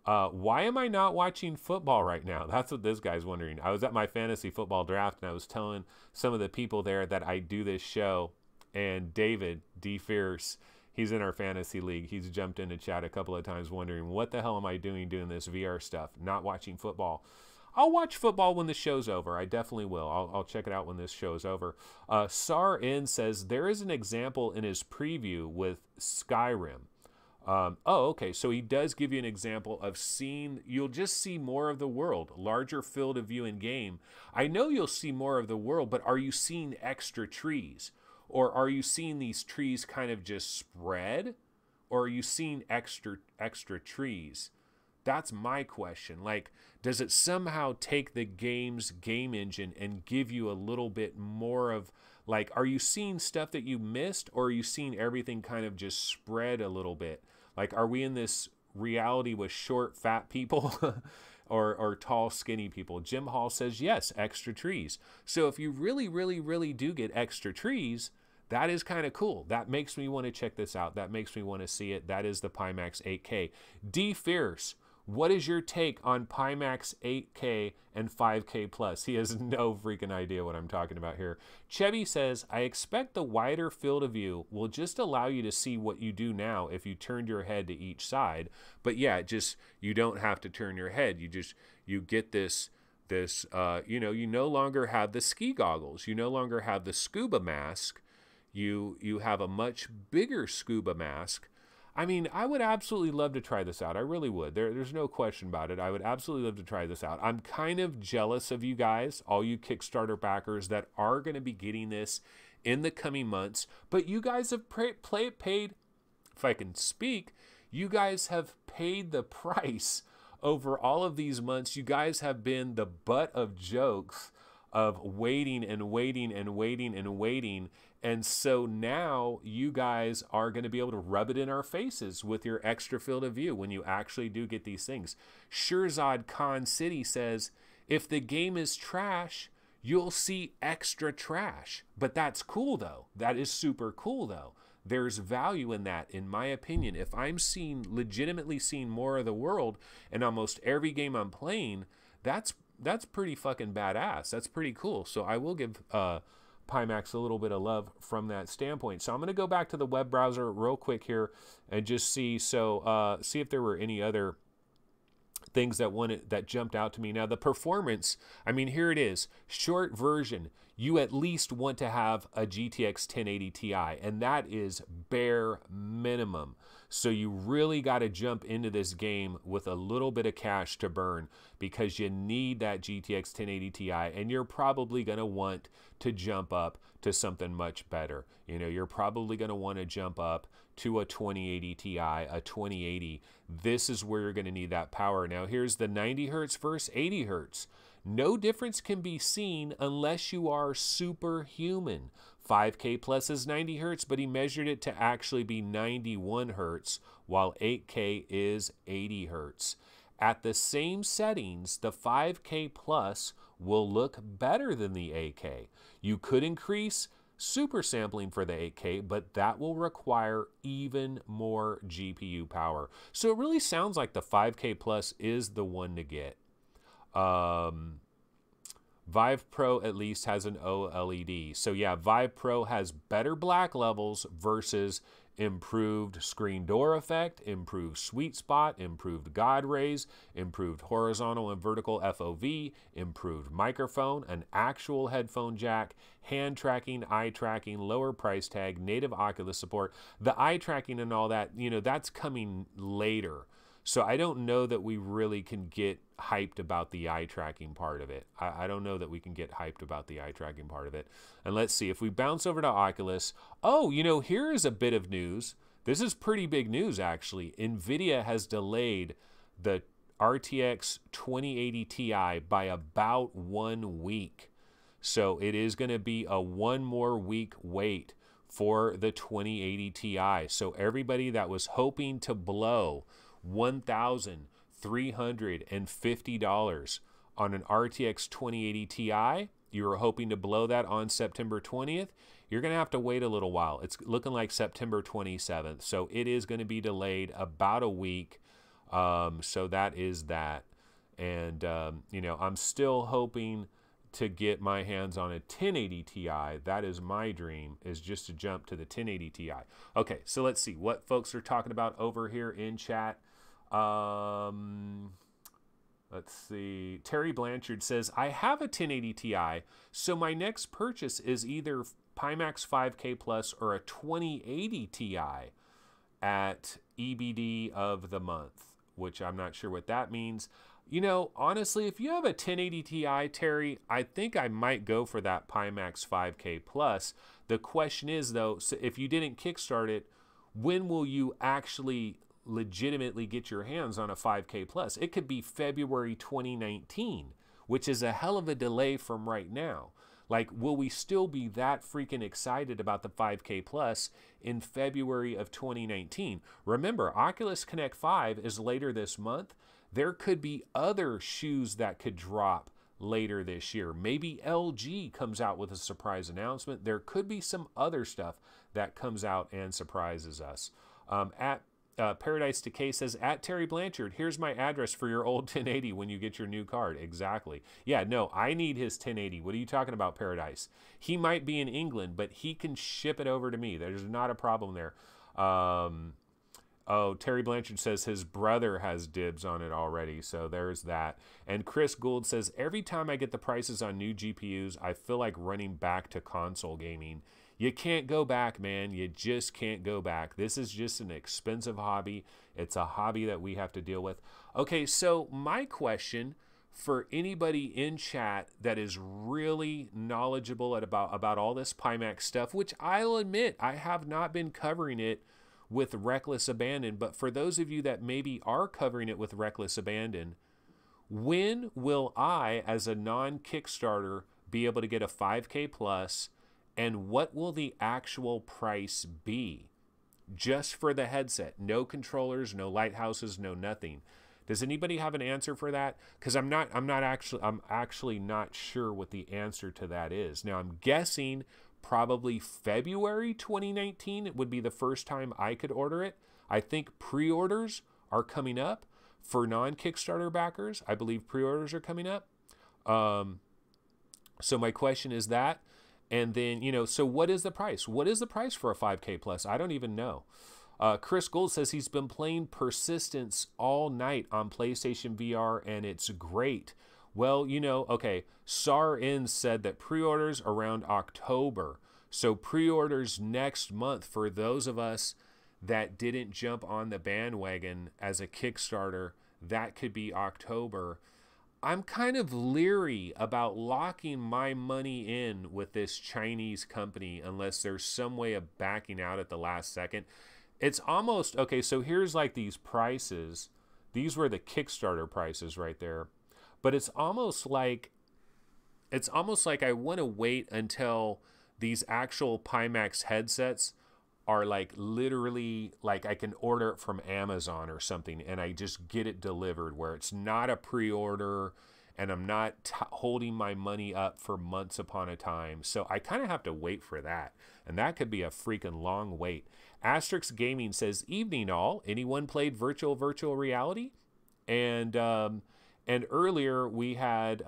Speaker 1: why am I not watching football right now? That's what this guy's wondering. I was at my fantasy football draft, and I was telling some of the people there that I do this show, and David, D Fierce, he's in our fantasy league. He's jumped into chat a couple of times wondering, what the hell am I doing this VR stuff, not watching football? I'll watch football when the show's over. I definitely will. I'll check it out when this show is over. SAR-In says there is an example in his preview with Skyrim. Okay. So he does give you an example of you'll just see more of the world, larger field of view in game. I know you'll see more of the world, but are you seeing extra trees? Or are you seeing these trees kind of just spread? Or are you seeing extra trees? That's my question. Like, does it somehow take the game's game engine and give you a little bit more of, like, are you seeing stuff that you missed, or are you seeing everything kind of just spread a little bit? Like, are we in this reality with short, fat people or tall, skinny people? Jim Hall says, yes, extra trees. So if you really, really, really do get extra trees, that is kind of cool. That makes me want to check this out. That makes me want to see it. That is the Pimax 8K. D Fierce, what is your take on Pimax 8K and 5K Plus? He has no freaking idea what I'm talking about here. Chevy says, I expect the wider field of view will just allow you to see what you do now if you turned your head to each side. But yeah, just, you don't have to turn your head. You get this, you know, you no longer have the ski goggles. You no longer have the scuba mask. You have a much bigger scuba mask. I mean, I would absolutely love to try this out. I really would. There's no question about it. I would absolutely love to try this out. I'm kind of jealous of you guys, all you Kickstarter backers that are going to be getting this in the coming months. But you guys have paid, if I can speak, you guys have paid the price over all of these months. You guys have been the butt of jokes of waiting and waiting and waiting and waiting. And so now you guys are going to be able to rub it in our faces with your extra field of view when you actually do get these things. Shirzad Khan City says, if the game is trash, you'll see extra trash. But that's cool though. That is super cool though. There's value in that, in my opinion. If I'm legitimately seeing more of the world in almost every game I'm playing, that's pretty fucking badass. That's pretty cool. So I will give Pimax a little bit of love from that standpoint. So I'm going to go back to the web browser real quick here and just see. So see if there were any other things that jumped out to me. Now the performance, I mean, here it is, short version. You at least want to have a GTX 1080 Ti, and that is bare minimum. So you really got to jump into this game with a little bit of cash to burn, because you need that GTX 1080 Ti, and you're probably going to want to jump up to something much better. You know, you're probably going to want to jump up to a 2080 Ti, a 2080. This is where you're going to need that power. Now here's the 90 hertz versus 80 hertz. No difference can be seen unless you are superhuman. 5K Plus is 90 hertz, but he measured it to actually be 91 hertz, while 8K is 80 hertz. At the same settings, the 5K Plus will look better than the 8K. You could increase super sampling for the 8K, but that will require even more GPU power. So it really sounds like the 5K Plus is the one to get. Vive Pro at least has an OLED. So yeah, Vive Pro has better black levels versus improved screen door effect, improved sweet spot, improved God rays, improved horizontal and vertical FOV, improved microphone, an actual headphone jack, hand tracking, eye tracking, lower price tag, native Oculus support. The eye tracking and all that, you know, that's coming later. So I don't know that we really can get hyped about the eye tracking part of it. I don't know that we can get hyped about the eye tracking part of it. And let's see, if we bounce over to Oculus, oh, you know, here is a bit of news. This is pretty big news, actually. NVIDIA has delayed the RTX 2080 Ti by about 1 week. So it is going to be a 1 more week wait for the 2080 Ti. So everybody that was hoping to blow $1,350 on an RTX 2080 Ti, you were hoping to blow that on September 20th, you're going to have to wait a little while. It's looking like September 27th. So it is going to be delayed about a week. So that is that. And, you know, I'm still hoping to get my hands on a 1080 Ti. That is my dream, is just to jump to the 1080 Ti. Okay, so let's see what folks are talking about over here in chat. Let's see. Terry Blanchard says, I have a 1080 Ti, so my next purchase is either Pimax 5K Plus or a 2080 Ti at EBD of the month, which I'm not sure what that means. You know, honestly, if you have a 1080 Ti, Terry, I think I might go for that Pimax 5K Plus. The question is, though, so if you didn't kickstart it, when will you actually legitimately get your hands on a 5K Plus? It could be February 2019, which is a hell of a delay from right now. Like, will we still be that freaking excited about the 5K Plus in February of 2019? Remember, Oculus Connect 5 is later this month. There could be other shoes that could drop later this year. Maybe LG comes out with a surprise announcement. There could be some other stuff that comes out and surprises us. Paradise Decay says, at Terry Blanchard, here's my address for your old 1080 when you get your new card. Exactly. Yeah, no, I need his 1080. What are you talking about, Paradise? He might be in England, but he can ship it over to me. There's not a problem there. Oh, Terry Blanchard says his brother has dibs on it already, so there's that. And Chris Gould says, every time I get the prices on new GPUs, I feel like running back to console gaming. You can't go back, man. You just can't go back. This is just an expensive hobby. It's a hobby that we have to deal with. Okay, so my question for anybody in chat that is really knowledgeable about all this Pimax stuff, which I'll admit I have not been covering it with reckless abandon, but for those of you that maybe are covering it with reckless abandon, when will I, as a non-Kickstarter, be able to get a 5K plus, and what will the actual price be? Just for the headset, no controllers, no lighthouses, no nothing. Does anybody have an answer for that? Because I'm actually not sure what the answer to that is. Now I'm guessing probably February 2019 it would be the first time I could order it. I think pre-orders are coming up for non-Kickstarter backers. I believe pre-orders are coming up. So my question is that. And then, so what is the price? What is the price for a 5K plus? I don't even know. Chris Gould says he's been playing Persistence all night on PlayStation VR and it's great. Well, okay, SAR-N said that pre-orders around October. So pre-orders next month for those of us that didn't jump on the bandwagon as a Kickstarter, that could be October. I'm kind of leery about locking my money in with this Chinese company unless there's some way of backing out at the last second. It's almost, okay, so here's like these prices. These were the Kickstarter prices right there. But it's almost like I want to wait until these actual Pimax headsets are like literally like I can order it from Amazon or something and I just get it delivered where it's not a pre-order and I'm not holding my money up for months upon a time. So I kind of have to wait for that. And that could be a freaking long wait. Asterix Gaming says, evening all. Anyone played virtual reality? And earlier we had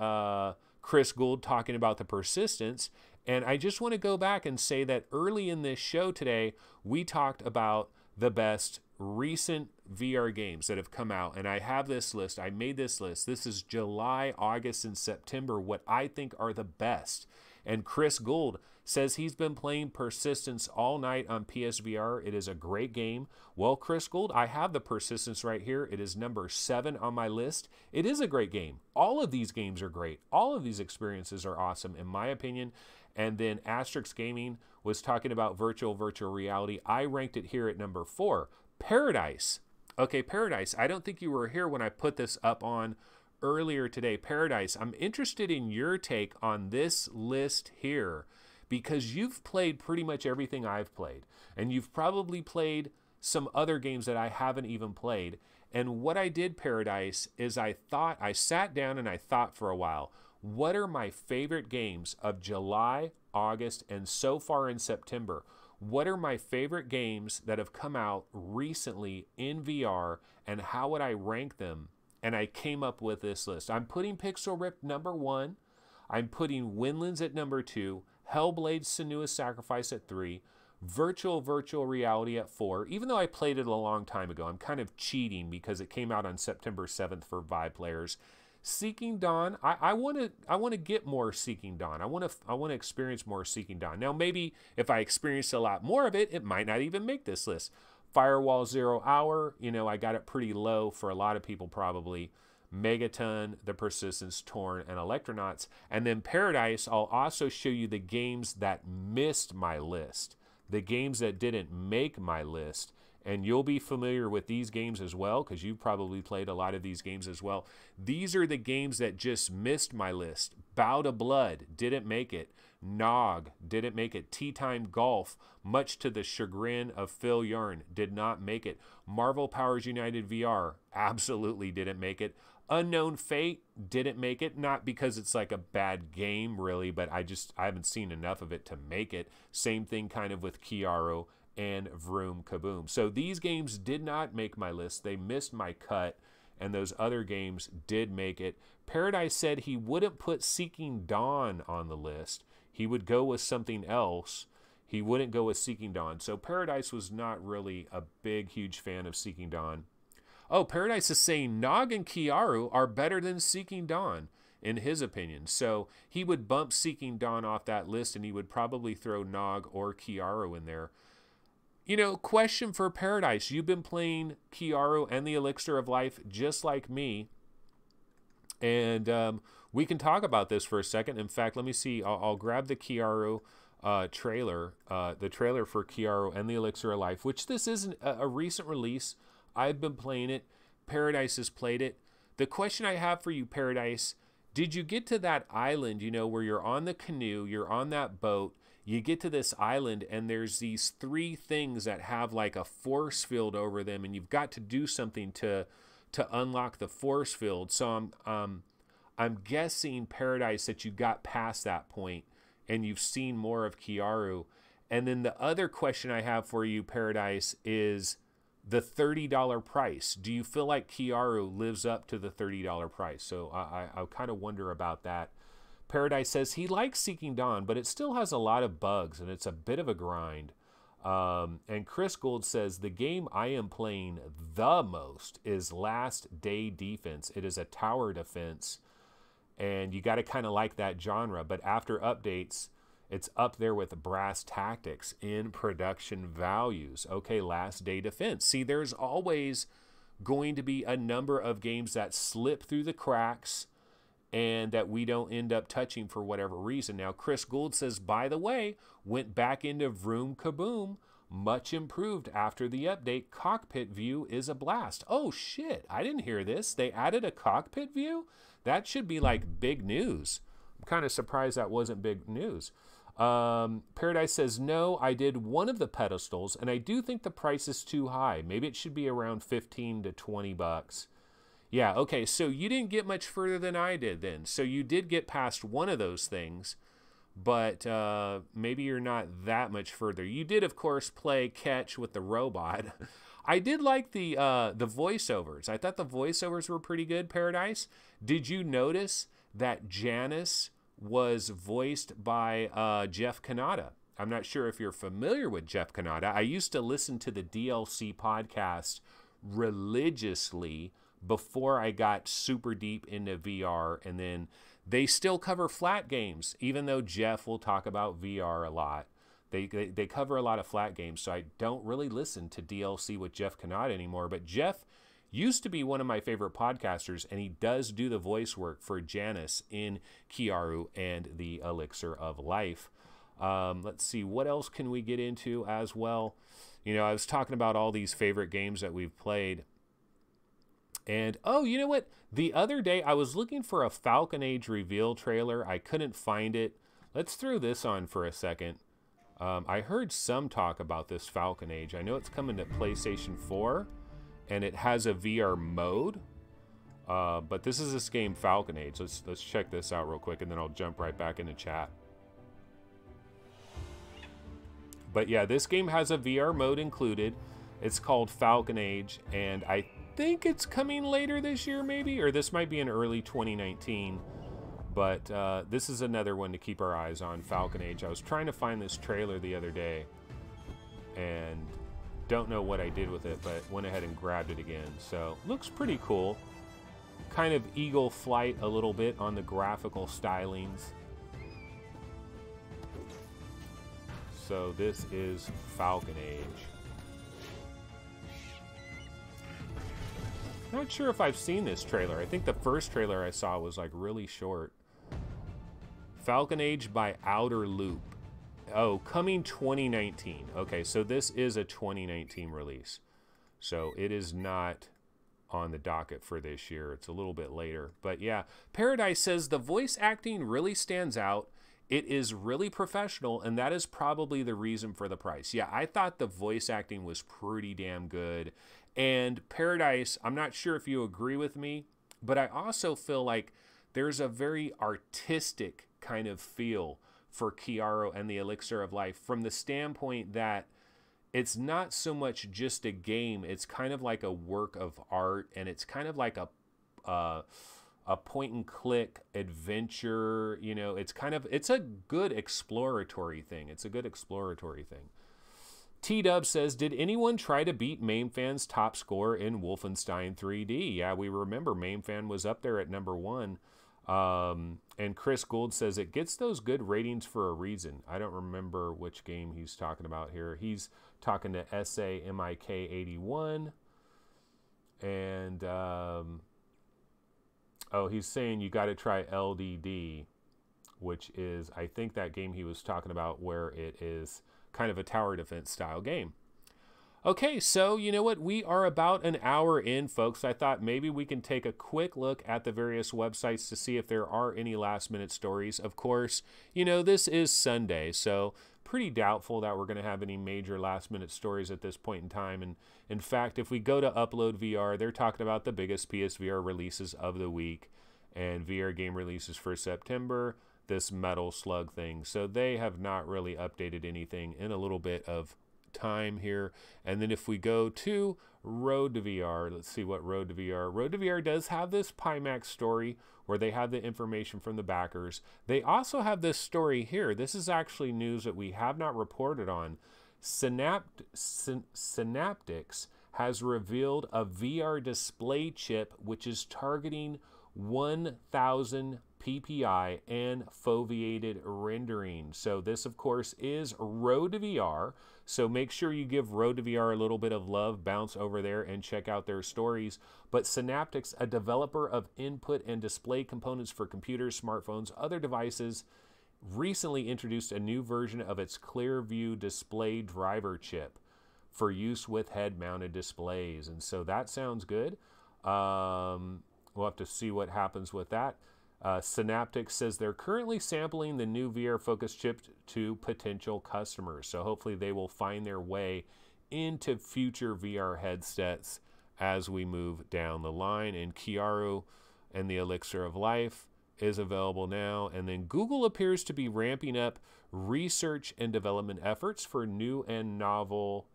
Speaker 1: Chris Gould talking about the Persistence. And I just want to go back and say that early in this show today, we talked about the best recent VR games that have come out. And I have this list. I made this list. This is July, August, and September, what I think are the best. And Chris Gould says he's been playing Persistence all night on PSVR. It is a great game. Well, Chris Gould, I have the Persistence right here. It is number 7 on my list. It is a great game. All of these games are great. All of these experiences are awesome, in my opinion. And then Asterix Gaming was talking about virtual reality. I ranked it here at number 4. Paradise. Okay, Paradise. I don't think you were here when I put this up on earlier today. Paradise, I'm interested in your take on this list here because you've played pretty much everything I've played. And you've probably played some other games that I haven't even played. And what I did, Paradise, is I sat down and I thought for a while, what are my favorite games of July, August, and so far in September? What are my favorite games that have come out recently in VR, and how would I rank them? And I came up with this list. I'm putting Pixel Ripped number 1. I'm putting Windlands at number 2. Hellblade Senua's Sacrifice at 3. Virtual reality at 4. Even though I played it a long time ago, I'm kind of cheating because it came out on September 7th for Vive players. Seeking Dawn, I want to get more Seeking Dawn. I want to experience more Seeking Dawn. Now maybe if I experience a lot more of it, it might not even make this list. Firewall 0 Hour, I got it pretty low for a lot of people probably. Megaton, The Persistence, Torn, and Electronauts. And then Paradise, I'll also show you the games that missed my list. The games that didn't make my list. And you'll be familiar with these games as well because you've probably played a lot of these games as well. These are the games that just missed my list. Bow to Blood didn't make it. Nog didn't make it. Tea Time Golf, much to the chagrin of Phil Yarn, did not make it. Marvel Powers United VR absolutely didn't make it. Unknown Fate didn't make it, not because it's like a bad game really, but I haven't seen enough of it to make it. Same thing kind of with Kiaru and Vroom Kaboom. So these games did not make my list. They missed my cut, and those other games did make it. Paradise said he wouldn't put Seeking Dawn on the list. He would go with something else. He wouldn't go with Seeking Dawn. So Paradise was not really a big, huge fan of Seeking Dawn. Oh, Paradise is saying Nog and Kiaru are better than Seeking Dawn, in his opinion. So he would bump Seeking Dawn off that list, and he would probably throw Nog or Kiaru in there. You know, question for Paradise. You've been playing Kiaru and the Elixir of Life just like me. And we can talk about this for a second. In fact, let me see. I'll grab the Kiaru trailer, the trailer for Kiaru and the Elixir of Life, which this isn't a recent release. I've been playing it. Paradise has played it. The question I have for you, Paradise, did you get to that island, you know, where you're on the canoe, you're on that boat, you get to this island, and there's these 3 things that have like a force field over them, and you've got to do something to unlock the force field. So I'm guessing, Paradise, that you got past that point and you've seen more of Kiaru. And then the other question I have for you, Paradise, is the $30 price. Do you feel like Kiaru lives up to the $30 price? So I kind of wonder about that. Paradise says he likes Seeking Dawn, but it still has a lot of bugs, and it's a bit of a grind. And Chris Gold says, the game I am playing the most is Last Day Defense. It is a tower defense, and you got to kind of like that genre. But after updates, it's up there with Brass Tactics in production values. Okay, Last Day Defense. See, there's always going to be a number of games that slip through the cracks and that we don't end up touching for whatever reason. Now, Chris Gould says, by the way, went back into Vroom Kaboom, much improved after the update. Cockpit view is a blast. Oh, shit, I didn't hear this. They added a cockpit view? That should be like big news. I'm kind of surprised that wasn't big news. Paradise says, no, I did one of the pedestals, and I do think the price is too high. Maybe it should be around 15 to 20 bucks. Yeah, okay, so you didn't get much further than I did then. So you did get past one of those things, but maybe you're not that much further. You did, of course, play catch with the robot. I did like the voiceovers. I thought the voiceovers were pretty good, Paradise. Did you notice that Janice was voiced by Jeff Kanata? I'm not sure if you're familiar with Jeff Kanata. I used to listen to the DLC podcast religiously before I got super deep into VR, and then they still cover flat games, even though Jeff will talk about VR a lot. They cover a lot of flat games, so I don't really listen to DLC with Jeff Kanata anymore. But Jeff used to be one of my favorite podcasters, and he does do the voice work for Janice in Kiaru and the Elixir of Life. Let's see, what else can we get into as well? You know, I was talking about all these favorite games that we've played. And, oh, you know what? The other day, I was looking for a Falcon Age reveal trailer. I couldn't find it. Let's throw this on for a second. I heard some talk about this Falcon Age. I know it's coming to PlayStation 4, and it has a VR mode. But this is this game, Falcon Age. Let's check this out real quick, and then I'll jump right back into chat. But yeah, this game has a VR mode included. It's called Falcon Age, and I think it's coming later this year, maybe, or this might be in early 2019. But this is another one to keep our eyes on, Falcon Age. I was trying to find this trailer the other day, and don't know what I did with it, but went ahead and grabbed it again. So, looks pretty cool. Kind of eagle flight a little bit on the graphical stylings. So this is Falcon Age. Not sure if I've seen this trailer. I think the first trailer I saw was like really short. Falcon Age by Outer Loop. Oh, coming 2019. Okay, so this is a 2019 release. So it is not on the docket for this year. It's a little bit later. But yeah, Paradise says the voice acting really stands out. It is really professional, and that is probably the reason for the price. Yeah, I thought the voice acting was pretty damn good. And Paradise, I'm not sure if you agree with me, But I also feel like there's a very artistic kind of feel for Chiaro and the Elixir of Life, from the standpoint that it's not so much just a game. It's kind of like a work of art, and it's kind of like a point and click adventure. You know, it's a good exploratory thing. It's a good exploratory thing. T-Dub says, did anyone try to beat MameFan's top score in Wolfenstein 3D? Yeah, we remember MameFan was up there at number 1. And Chris Gould says it gets those good ratings for a reason. I don't remember which game he's talking about here. He's talking to SAMIK81. And, he's saying you got to try LDD, which is, I think, that game he was talking about where it is kind of a tower defense style game. Okay, so you know what? We are about an hour in, folks. I thought maybe we can take a quick look at the various websites to see if there are any last-minute stories. Of course, you know, this is Sunday, so pretty doubtful that we're going to have any major last-minute stories at this point in time. And in fact, if we go to Upload VR, they're talking about the biggest PSVR releases of the week and VR game releases for September, this Metal Slug thing. So they have not really updated anything in a little bit of time here. And then if we go to Road to VR, let's see what Road to VR. Road to VR does have this Pimax story where they have the information from the backers. They also have this story here. This is actually news that we have not reported on. Synaptics has revealed a VR display chip which is targeting 1000 PPI and foveated rendering. So this, of course, is Road to VR. So make sure you give Road to VR a little bit of love, bounce over there and check out their stories. But Synaptics, a developer of input and display components for computers, smartphones, other devices, recently introduced a new version of its Clearview display driver chip for use with head-mounted displays. And so that sounds good. We'll have to see what happens with that. Synaptics says they're currently sampling the new VR-focused chip to potential customers. So hopefully they will find their way into future VR headsets as we move down the line. And Chiaro and the Elixir of Life is available now. And then Google appears to be ramping up research and development efforts for new and novel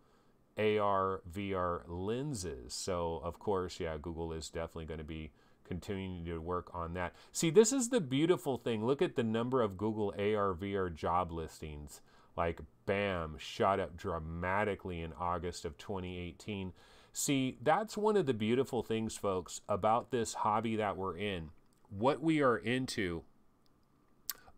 Speaker 1: AR, VR lenses. So, of course, yeah, Google is definitely going to be continuing to work on that. See, this is the beautiful thing. Look at the number of Google AR, VR job listings. Like, bam, shot up dramatically in August of 2018. See, that's one of the beautiful things, folks, about this hobby that we're in. What we are into.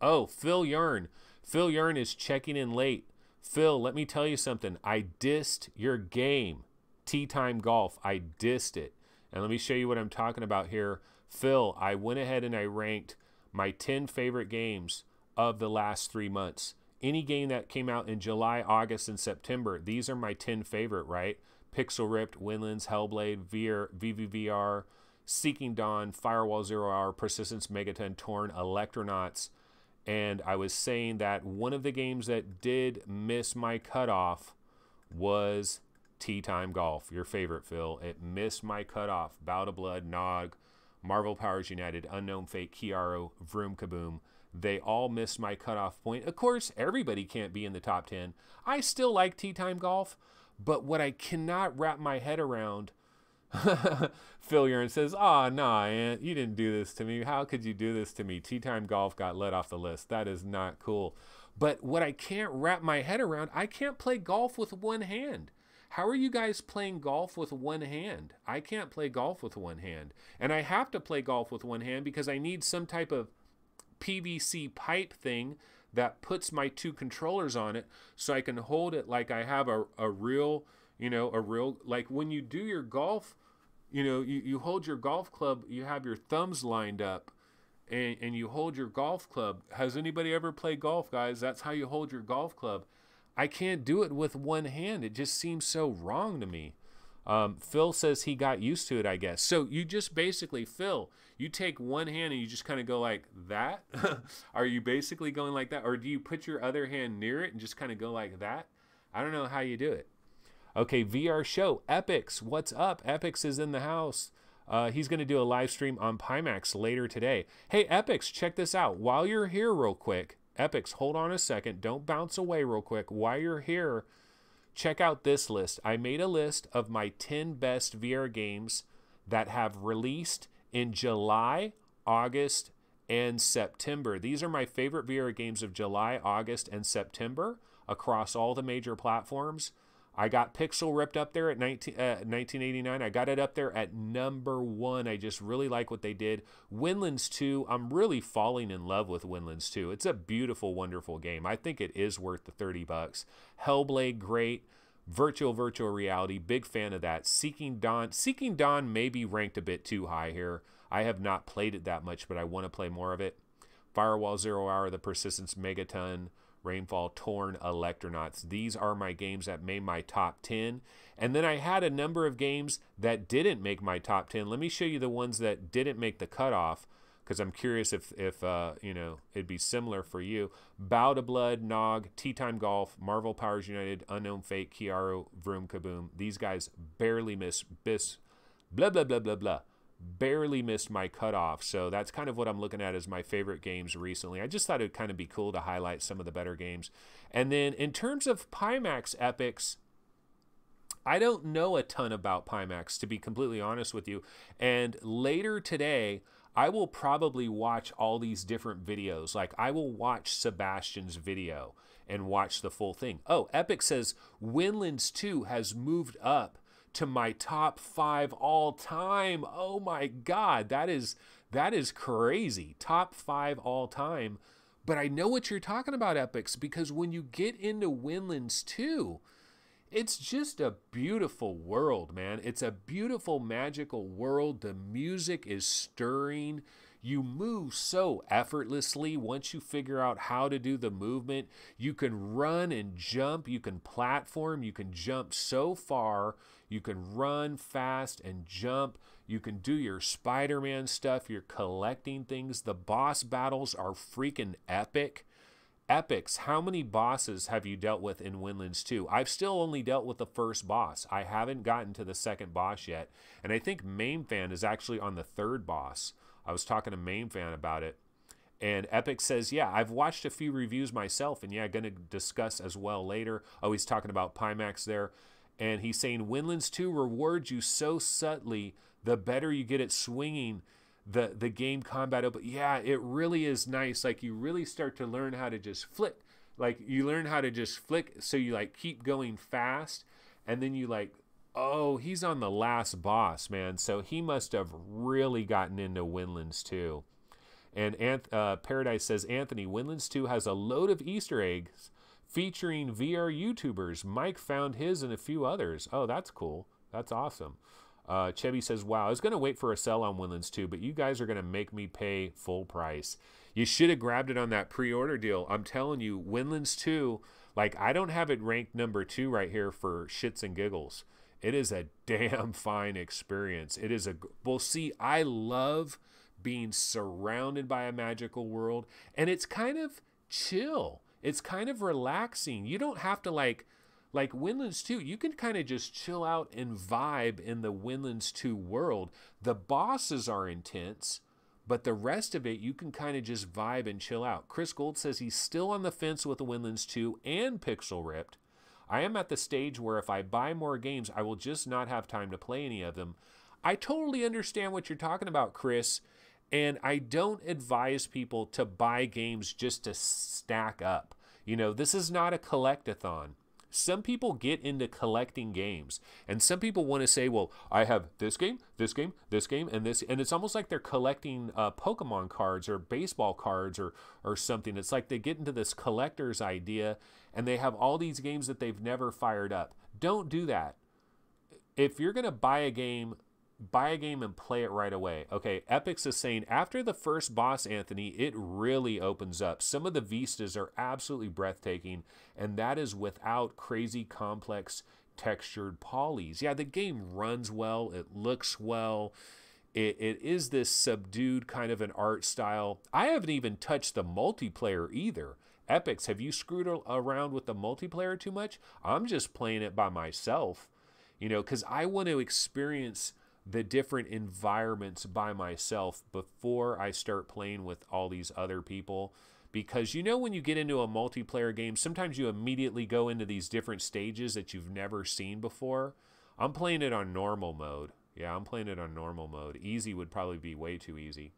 Speaker 1: Oh, Phil Yarn. Phil Yarn is checking in late. Phil, let me tell you something. I dissed your game, Tea Time Golf. I dissed it. And let me show you what I'm talking about here. Phil, I went ahead and I ranked my 10 favorite games of the last 3 months. Any game that came out in July, August, and September, these are my 10 favorite, right? Pixel Ripped, Windlands, Hellblade, VVVR, Seeking Dawn, Firewall Zero Hour, Persistence, Megaton, Torn, Electronauts. And I was saying that one of the games that did miss my cutoff was Tea Time Golf, your favorite, Phil. It missed my cutoff. Bout of Blood, Nog, Marvel Powers United, Unknown Fate, Chiaro, Vroom Kaboom. They all missed my cutoff point. Of course, everybody can't be in the top 10. I still like Tea Time Golf, but what I cannot wrap my head around, Phil Urine says, "Oh, nah, Ant, you didn't do this to me. How could you do this to me? Tea Time Golf got let off the list. That is not cool." But what I can't wrap my head around, I can't play golf with one hand. How are you guys playing golf with one hand? I can't play golf with one hand. And I have to play golf with one hand because I need some type of PVC pipe thing that puts my two controllers on it so I can hold it like I have a real, like when you do your golf, you hold your golf club, you have your thumbs lined up and you hold your golf club. Has anybody ever played golf, guys? That's how you hold your golf club. I can't do it with one hand. It just seems so wrong to me. Phil says he got used to it, I guess. So you just basically, Phil, you take one hand and you just kind of go like that? Are you basically going like that? Or do you put your other hand near it and just kind of go like that? I don't know how you do it. Okay, VR show. Epix, what's up? Epix is in the house. He's going to do a live stream on Pimax later today. Hey, Epix, check this out. While you're here real quick, Epix, hold on a second. Don't bounce away real quick. While you're here, check out this list. I made a list of my 10 best VR games that have released in July, August, and September. These are my favorite VR games of July, August, and September across all the major platforms. I got Pixel Ripped up there at 1989. I got it up there at #1. I just really like what they did. Windlands 2, I'm really falling in love with Windlands 2. It's a beautiful, wonderful game. I think it is worth the $30. Hellblade, great. Virtual reality, big fan of that. Seeking Dawn may be ranked a bit too high here. I have not played it that much, but I want to play more of it. Firewall Zero Hour, The Persistence, Megaton, Rainfall, Torn, Electronauts. These are my games that made my top 10. And then I had a number of games that didn't make my top 10. Let me show you the ones that didn't make the cutoff, because I'm curious if you know, it'd be similar for you. Bow to Blood, Nog, Tea Time Golf, Marvel Powers United, Unknown Fate, Kiaro, Vroom Kaboom. These guys barely missed barely missed my cutoff. So that's kind of what I'm looking at as my favorite games recently. I just thought it'd kind of be cool to highlight some of the better games. And then in terms of Pimax Epics, I don't know a ton about Pimax, to be completely honest with you. And later today, I will probably watch all these different videos. Like, I will watch Sebastian's video and watch the full thing. Oh, Epic says Windlands 2 has moved up to my top 5 all time. Oh my God, that is crazy. Top 5 all time. But I know what you're talking about, Epics, because when you get into Windlands 2, it's just a beautiful world, man. It's a beautiful, magical world. The music is stirring. You move so effortlessly once you figure out how to do the movement. You can run and jump. You can platform. You can jump so far. You can run fast and jump. You can do your Spider-Man stuff. You're collecting things. The boss battles are freaking epic. Epics, how many bosses have you dealt with in Windlands 2? I've still only dealt with the first boss. I haven't gotten to the second boss yet. And I think MainFan is actually on the third boss. I was talking to MainFan about it. And Epic says, yeah, I've watched a few reviews myself. And yeah, going to discuss as well later. Oh, he's talking about Pimax there. And he's saying Windlands 2 rewards you so subtly, the better you get at swinging the game combat up. Yeah, it really is nice. Like, you really start to learn how to just flick. Like, you learn how to just flick, so you like keep going fast, and then you like, oh, he's on the last boss, man. So he must have really gotten into Windlands 2. And Paradise says, Anthony, Windlands 2 has a load of Easter eggs featuring VR YouTubers. Mike found his and a few others. Oh, that's cool. That's awesome. Chevy says, wow, I was going to wait for a sell on Windlands 2, but you guys are going to make me pay full price. You should have grabbed it on that pre-order deal. I'm telling you, Windlands 2, like, I don't have it ranked #2 right here for shits and giggles. It is a damn fine experience. It is well, see, I love being surrounded by a magical world, and it's kind of chill. It's kind of relaxing. You don't have to like Windlands 2, you can kind of just chill out and vibe in the Windlands 2 world. The bosses are intense, but the rest of it, you can kind of just vibe and chill out. Chris Gold says he's still on the fence with the Windlands 2 and Pixel Ripped. I am at the stage where if I buy more games, I will just not have time to play any of them. I totally understand what you're talking about, Chris, and I don't advise people to buy games just to stack up. You know, this is not a collect-a-thon. Some people get into collecting games, and some people want to say, well, I have this game, this game, this game, and this, and it's almost like they're collecting Pokemon cards or baseball cards or something. It's like they get into this collector's idea, and they have all these games that they've never fired up. Don't do that. If you're going to buy a game and play it right away. Okay, Epix is saying, after the first boss, Anthony, it really opens up. Some of the vistas are absolutely breathtaking, and that is without crazy complex textured polys. Yeah, the game runs well. It looks well. It is this subdued kind of an art style. I haven't even touched the multiplayer either. Epix, have you screwed around with the multiplayer too much? I'm just playing it by myself, you know, because I want to experience the different environments by myself before I start playing with all these other people. Because you know, when you get into a multiplayer game, sometimes you immediately go into these different stages that you've never seen before. I'm playing it on normal mode. Yeah, I'm playing it on normal mode. Easy would probably be way too easy.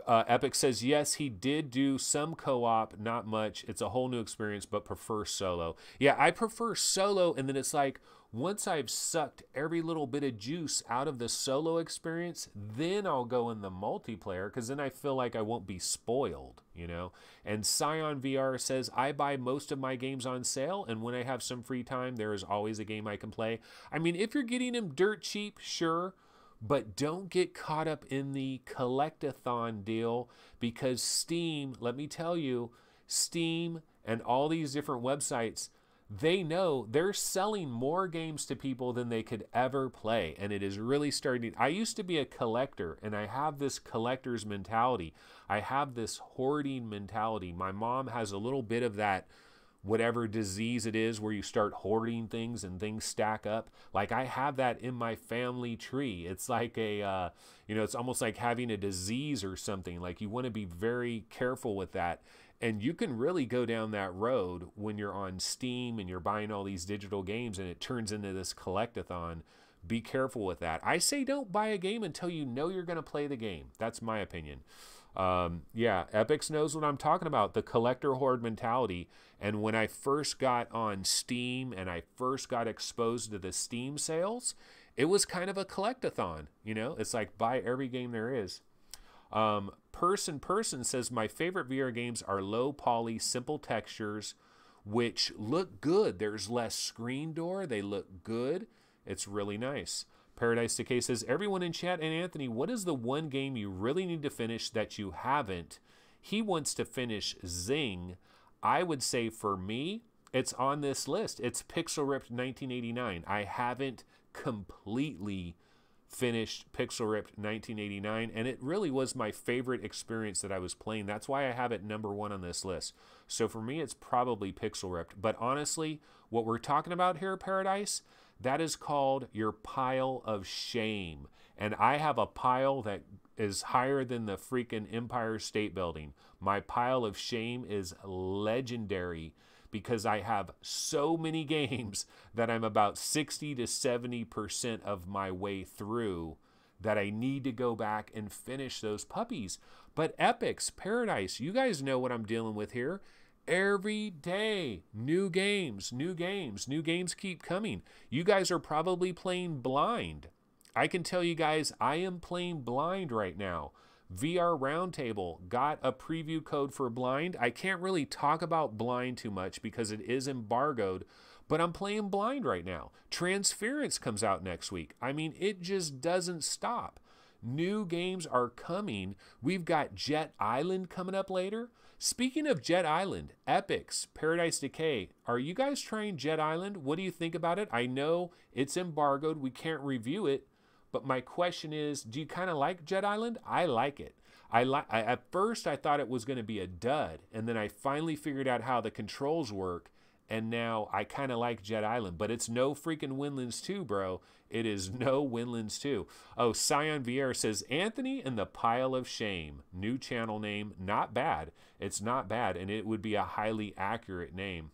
Speaker 1: Epic says, yes, he did do some co-op, not much. It's a whole new experience, but prefer solo. Yeah, I prefer solo, and then it's like, once I've sucked every little bit of juice out of the solo experience, then I'll go in the multiplayer, because then I feel like I won't be spoiled, you know? And Scion VR says, I buy most of my games on sale, and when I have some free time, there is always a game I can play. I mean, if you're getting them dirt cheap, sure, but don't get caught up in the collect-a-thon deal, because Steam, let me tell you, Steam and all these different websites, they know they're selling more games to people than they could ever play. And it is really starting. I used to be a collector, and I have this collector's mentality. I have this hoarding mentality. My mom has a little bit of that, whatever disease it is, where you start hoarding things and things stack up. Like, I have that in my family tree. It's like a, you know, it's almost like having a disease or something. Like, you want to be very careful with that. And you can really go down that road when you're on Steam and you're buying all these digital games and it turns into this collect-a-thon. Be careful with that. I say don't buy a game until you know you're going to play the game. That's my opinion. Yeah, Epix knows what I'm talking about, the collector hoard mentality. And when I first got on Steam and I first got exposed to the Steam sales, it was kind of a collect-a-thon. You know, it's like buy every game there is. Person says, my favorite VR games are low poly, simple textures, which look good. There's less screen door. They look good. It's really nice. Paradise Decay says, everyone in chat, and Anthony, what is the one game you really need to finish that you haven't? He wants to finish Zing. I would say for me, it's on this list. It's Pixel Ripped 1989. I haven't completely finished Pixel Ripped 1989, and it really was my favorite experience that I was playing. That's why I have it #1 on this list. So for me, it's probably Pixel Ripped. But honestly, what we're talking about here, Paradise, that is called your pile of shame. And I have a pile that is higher than the freaking Empire State Building. My pile of shame is legendary, because I have so many games that I'm about 60 to 70% of my way through, that I need to go back and finish those puppies. But Epix, Paradise, you guys know what I'm dealing with here. Every day, new games keep coming. You guys are probably playing Blind. I can tell you guys, I am playing Blind right now. VR Roundtable got a preview code for Blind. I can't really talk about Blind too much because it is embargoed, but I'm playing Blind right now. Transference comes out next week. I mean, it just doesn't stop. New games are coming. We've got Jet Island coming up later. Speaking of Jet Island, Epix, Paradise Decay, are you guys trying Jet Island? What do you think about it? I know it's embargoed. We can't review it. But my question is, do you kind of like Jet Island? I like it. At first, I thought it was going to be a dud. And then I finally figured out how the controls work. And now I kind of like Jet Island. But it's no freaking Windlands 2, bro. It is no Windlands 2. Oh, Scion VR says, Anthony and the Pile of Shame. New channel name. Not bad. It's not bad. And it would be a highly accurate name.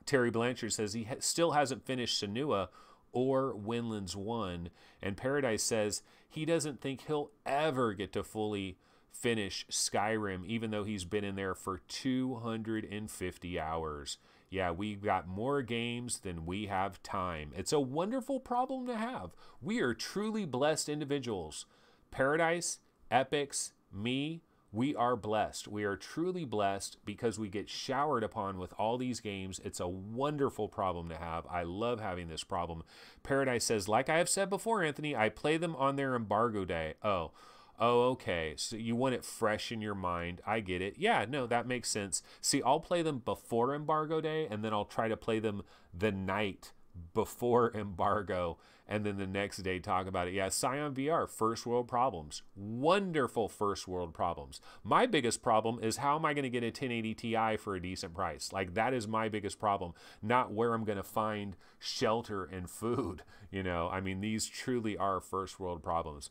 Speaker 1: Terry Blanchard says he still hasn't finished Senua or Windlands 1. And Paradise says he doesn't think he'll ever get to fully finish Skyrim, even though he's been in there for 250 hours. Yeah, we've got more games than we have time. It's a wonderful problem to have. We are truly blessed individuals. Paradise, Epix, me, we are blessed. We are truly blessed because we get showered upon with all these games. It's a wonderful problem to have. I love having this problem. Paradise says, like I have said before, Anthony, I play them on their embargo day. Oh, okay. So you want it fresh in your mind. I get it. Yeah, no, that makes sense. See, I'll play them before embargo day, and then I'll try to play them the night before embargo, and then the next day talk about it. Yeah, Scion VR, first world problems. Wonderful first world problems. My biggest problem is how am I going to get a 1080 Ti for a decent price? Like, that is my biggest problem, not where I'm going to find shelter and food. You know, I mean, these truly are first world problems.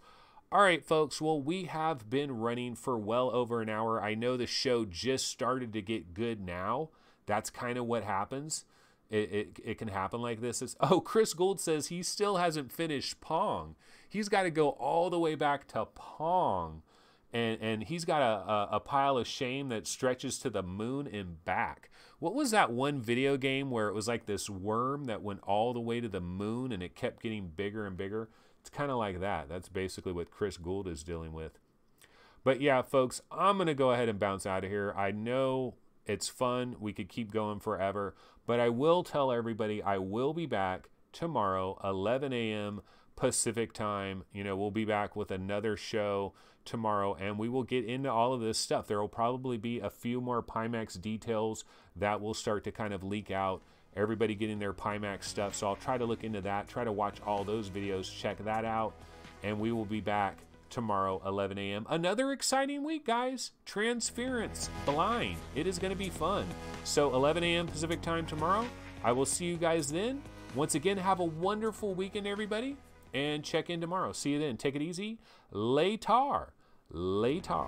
Speaker 1: All right, folks, well, we have been running for well over an hour. I know the show just started to get good now. That's kind of what happens. It can happen like this. Oh, Chris Gould says he still hasn't finished Pong. He's got to go all the way back to Pong. And he's got a pile of shame that stretches to the moon and back. What was that one video game where it was like this worm that went all the way to the moon and it kept getting bigger and bigger? It's kind of like that. That's basically what Chris Gould is dealing with. But yeah, folks, I'm going to go ahead and bounce out of here. I know it's fun. We could keep going forever. But I will tell everybody I will be back tomorrow, 11 a.m. Pacific time. You know, we'll be back with another show tomorrow, and we will get into all of this stuff. There will probably be a few more Pimax details that will start to kind of leak out. Everybody getting their Pimax stuff. So I'll try to look into that, try to watch all those videos, check that out, and we will be back tomorrow, 11 a.m. Another exciting week, guys. Transference, blind. It is going to be fun. So 11 a.m. Pacific time tomorrow. I will see you guys then. Once again, have a wonderful weekend, everybody, and check in tomorrow. See you then. Take it easy. Later. Later.